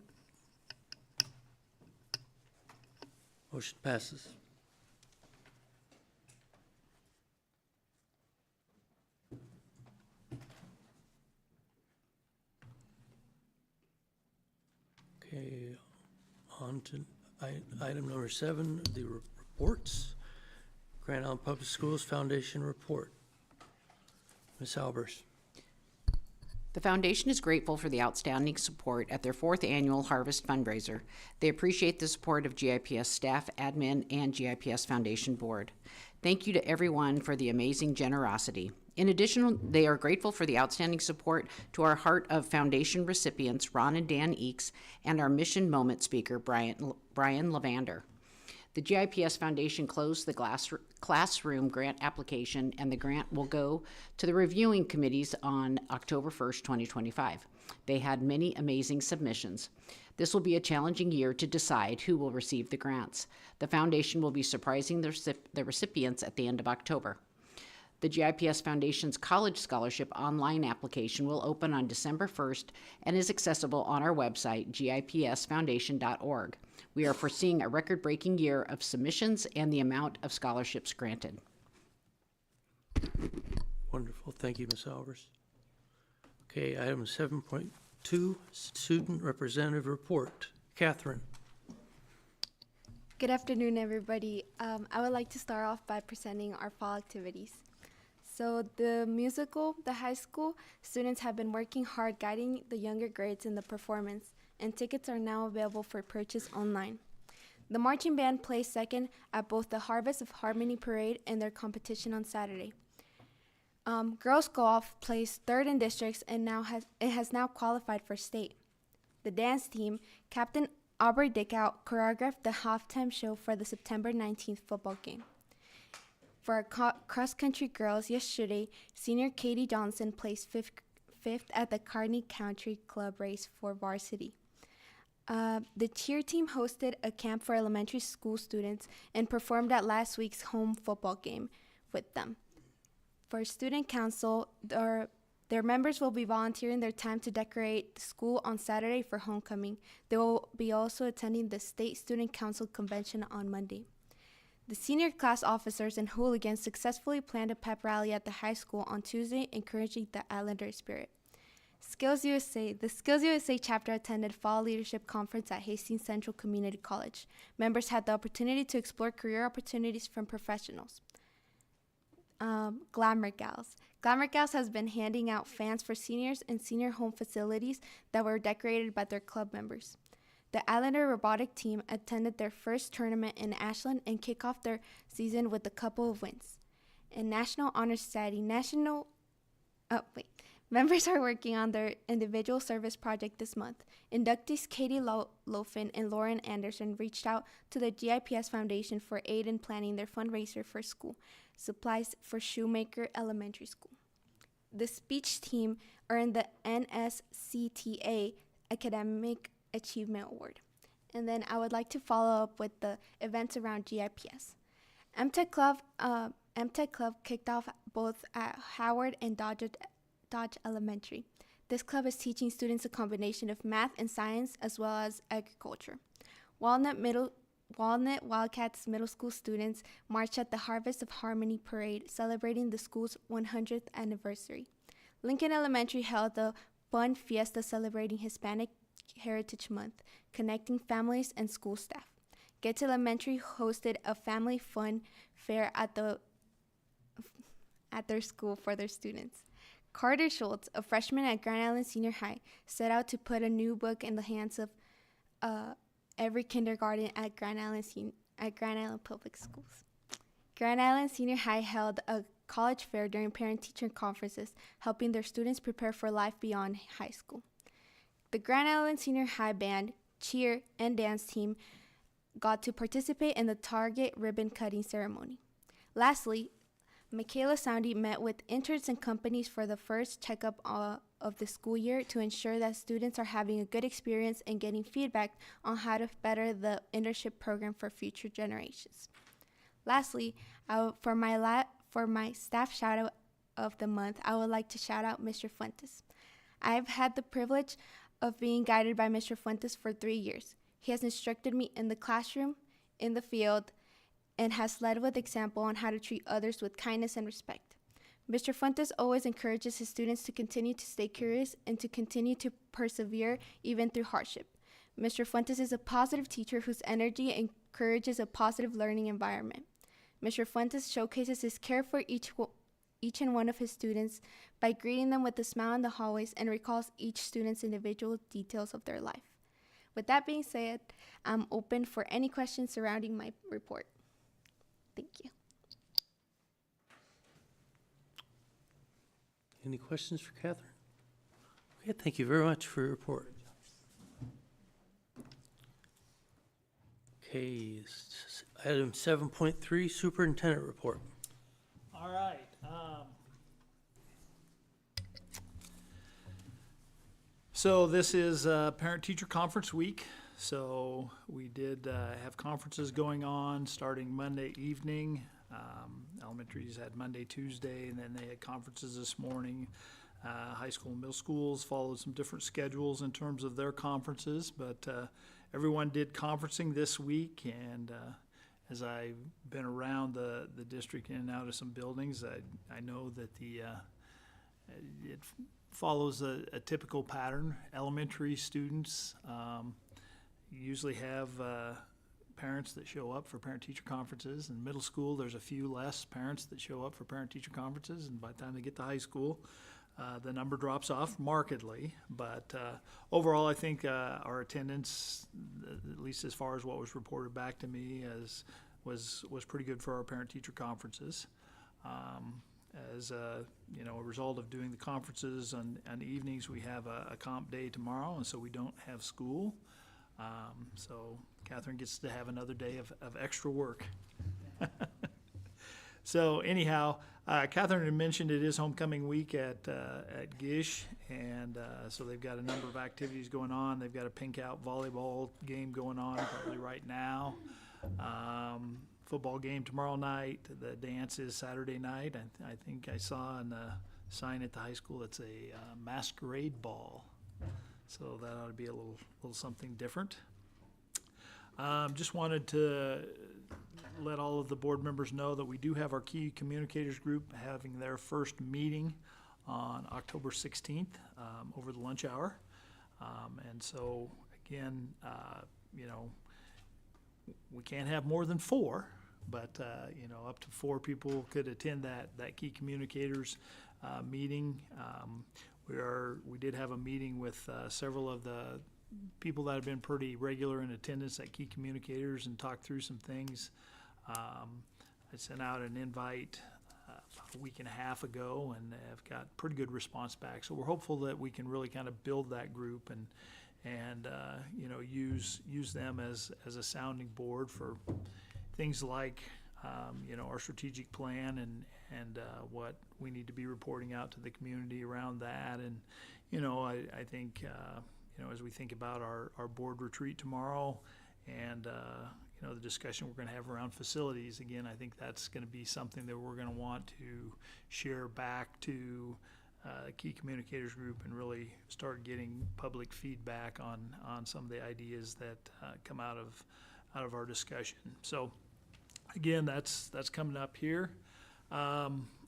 Motion passes. Okay, on to item number 7, the reports. Grand Island Public Schools Foundation report. Ms. Albers. The foundation is grateful for the outstanding support at their 4th annual Harvest fundraiser. They appreciate the support of GIPS staff, admin, and GIPS Foundation Board. Thank you to everyone for the amazing generosity. In addition, they are grateful for the outstanding support to our Heart of Foundation recipients, Ron and Dan Eakes, and our Mission Moment speaker, Brian Lavander. The GIPS Foundation closed the classroom grant application, and the grant will go to the reviewing committees on October 1st, 2025. They had many amazing submissions. This will be a challenging year to decide who will receive the grants. The foundation will be surprising the recipients at the end of October. The GIPS Foundation's College Scholarship online application will open on December 1st and is accessible on our website, gipsfoundation.org. We are foreseeing a record-breaking year of submissions and the amount of scholarships granted. Wonderful. Thank you, Ms. Albers. Okay, item 7.2, Student Representative Report. Catherine. Good afternoon, everybody. I would like to start off by presenting our fall activities. So the musical, the high school students have been working hard guiding the younger grades in the performance, and tickets are now available for purchase online. The marching band placed second at both the Harvest of Harmony Parade and their competition on Saturday. Girls golf placed third in districts and has now qualified for state. The dance team, Captain Aubrey Dickow, choreographed the halftime show for the September 19th football game. For our cross-country girls, yesterday, senior Katie Johnson placed fifth at the Kearney Country Club race for varsity. The cheer team hosted a camp for elementary school students and performed at last week's home football game with them. For student council, their members will be volunteering their time to decorate the school on Saturday for homecoming. They will be also attending the State Student Council Convention on Monday. The senior class officers and hooligans successfully planned a pep rally at the high school on Tuesday, encouraging the Islander spirit. The Skills USA chapter attended Fall Leadership Conference at Hastings Central Community College. Members had the opportunity to explore career opportunities from professionals. Glamour Gals. Glamour Gals has been handing out fans for seniors in senior home facilities that were decorated by their club members. The Islander robotic team attended their first tournament in Ashland and kicked off their season with a couple of wins. and National Honor Society. Members are working on their individual service project this month. Inductees Katie Lofin and Lauren Anderson reached out to the GIPS Foundation for aid in planning their fundraiser for school supplies for Shoemaker Elementary School. The speech team earned the NSCTA Academic Achievement Award. And then I would like to follow up with the events around GIPS. MTech Club kicked off both at Howard and Dodge Elementary. This club is teaching students a combination of math and science as well as agriculture. Walnut Wildcats Middle School students marched at the Harvest of Harmony Parade, celebrating the school's 100th anniversary. Lincoln Elementary held a fun fiesta celebrating Hispanic Heritage Month, connecting families and school staff. Gates Elementary hosted a family fun fair at their school for their students. Carter Schultz, a freshman at Grand Island Senior High, set out to put a new book in the hands of every kindergarten at Grand Island Public Schools. Grand Island Senior High held a college fair during parent-teacher conferences, helping their students prepare for life beyond high school. The Grand Island Senior High band, cheer, and dance team got to participate in the Target ribbon-cutting ceremony. Lastly, Michaela Soundy met with interns and companies for the first checkup of the school year to ensure that students are having a good experience and getting feedback on how to better the internship program for future generations. Lastly, for my staff shout out of the month, I would like to shout out Mr. Fuentes. I've had the privilege of being guided by Mr. Fuentes for 3 years. He has instructed me in the classroom, in the field, and has led with example on how to treat others with kindness and respect. Mr. Fuentes always encourages his students to continue to stay curious and to continue to persevere even through hardship. Mr. Fuentes is a positive teacher whose energy encourages a positive learning environment. Mr. Fuentes showcases his care for each and one of his students by greeting them with a smile in the hallways and recalls each student's individual details of their life. With that being said, I'm open for any questions surrounding my report. Thank you. Any questions for Catherine? Okay, thank you very much for your report. Okay, item 7.3, Superintendent Report. All right. So this is Parent-Teacher Conference Week. So we did have conferences going on starting Monday evening. Elementaries had Monday, Tuesday, and then they had conferences this morning. High school and middle schools followed some different schedules in terms of their conferences, but everyone did conferencing this week. And as I've been around the district in and out of some buildings, I know that it follows a typical pattern. Elementary students usually have parents that show up for parent-teacher conferences. In middle school, there's a few less parents that show up for parent-teacher conferences, and by the time they get to high school, the number drops off markedly. But overall, I think our attendance, at least as far as what was reported back to me, was pretty good for our parent-teacher conferences. As a result of doing the conferences on evenings, we have a comp day tomorrow, and so we don't have school. So Catherine gets to have another day of extra work. So anyhow, Catherine had mentioned it is homecoming week at Gish, and so they've got a number of activities going on. They've got a pink out volleyball game going on probably right now. Football game tomorrow night. The dance is Saturday night. I think I saw on the sign at the high school it's a masquerade ball. So that ought to be a little something different. Just wanted to let all of the board members know that we do have our key communicators group having their first meeting on October 16th over the lunch hour. And so again, we can't have more than 4, but up to 4 people could attend that key communicators meeting. We did have a meeting with several of the people that have been pretty regular in attendance at Key Communicators and talked through some things. I sent out an invite a week and a half ago, and have got pretty good response back. So we're hopeful that we can really kind of build that group and you know, use them as a sounding board for things like you know, our strategic plan and what we need to be reporting out to the community around that. And you know, I think you know, as we think about our board retreat tomorrow and you know, the discussion we're going to have around facilities, again, I think that's going to be something that we're going to want to share back to key communicators group and really start getting public feedback on some of the ideas that come out of our discussion. So again, that's coming up here.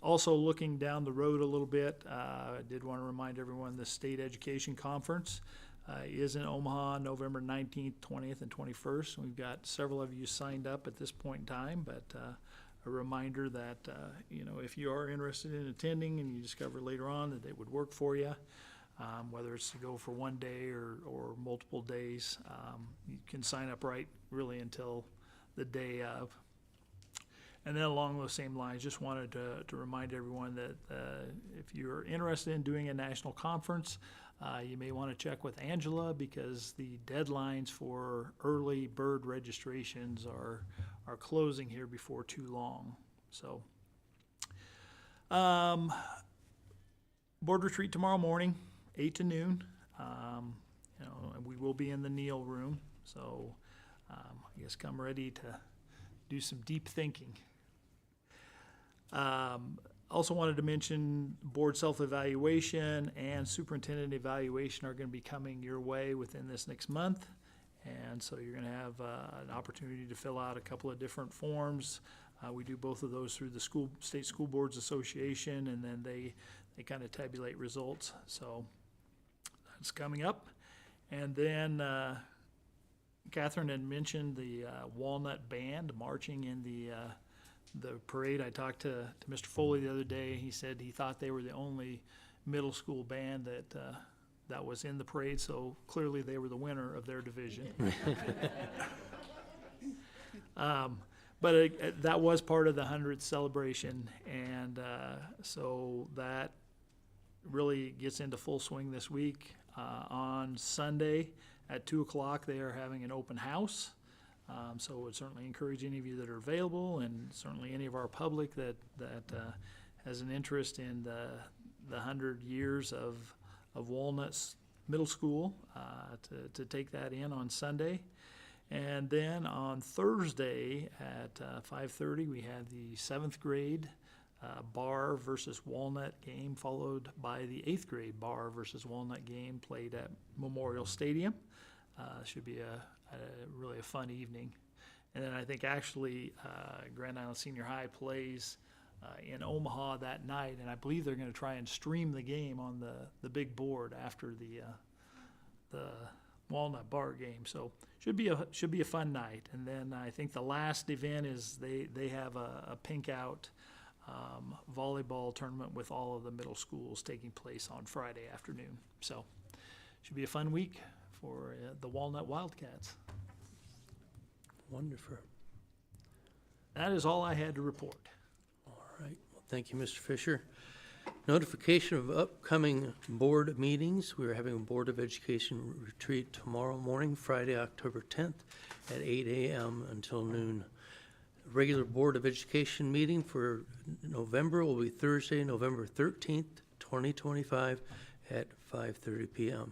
Also looking down the road a little bit, I did want to remind everyone the State Education Conference is in Omaha, November 19th, 20th, and 21st. We've got several of you signed up at this point in time, but a reminder that, you know, if you are interested in attending and you discover later on that it would work for you, whether it's to go for one day or multiple days, you can sign up right really until the day of. And then along those same lines, just wanted to remind everyone that if you're interested in doing a national conference, you may want to check with Angela because the deadlines for early bird registrations are closing here before too long. So, board retreat tomorrow morning, 8 to noon. You know, and we will be in the Neal room. So, I guess come ready to do some deep thinking. Also wanted to mention board self-evaluation and superintendent evaluation are going to be coming your way within this next month. And so you're going to have an opportunity to fill out a couple of different forms. We do both of those through the State School Boards Association, and then they kind of tabulate results. So that's coming up. And then Catherine had mentioned the Walnut Band marching in the parade. I talked to Mr. Foley the other day. He said he thought they were the only middle school band that was in the parade, so clearly they were the winner of their division. But that was part of the 100th celebration, and so that really gets into full swing this week. On Sunday at 2 o'clock, they are having an open house. So I would certainly encourage any of you that are available, and certainly any of our public that has an interest in the 100 years of Walnuts Middle School to take that in on Sunday. And then on Thursday at 5:30, we had the 7th grade Bar versus Walnut game, followed by the 8th grade Bar versus Walnut game played at Memorial Stadium. Should be really a fun evening. And then I think actually Grand Island Senior High plays in Omaha that night, and I believe they're going to try and stream the game on the big board after the Walnut Bar game. So should be a fun night. And then I think the last event is they have a pink out volleyball tournament with all of the middle schools taking place on Friday afternoon. So should be a fun week for the Walnut Wildcats. Wonderful. That is all I had to report. All right. Well, thank you, Mr. Fisher. Notification of upcoming board meetings. We're having a Board of Education retreat tomorrow morning, Friday, October 10th at 8 a.m. until noon. Regular Board of Education meeting for November will be Thursday, November 13th, 2025 at 5:30 p.m.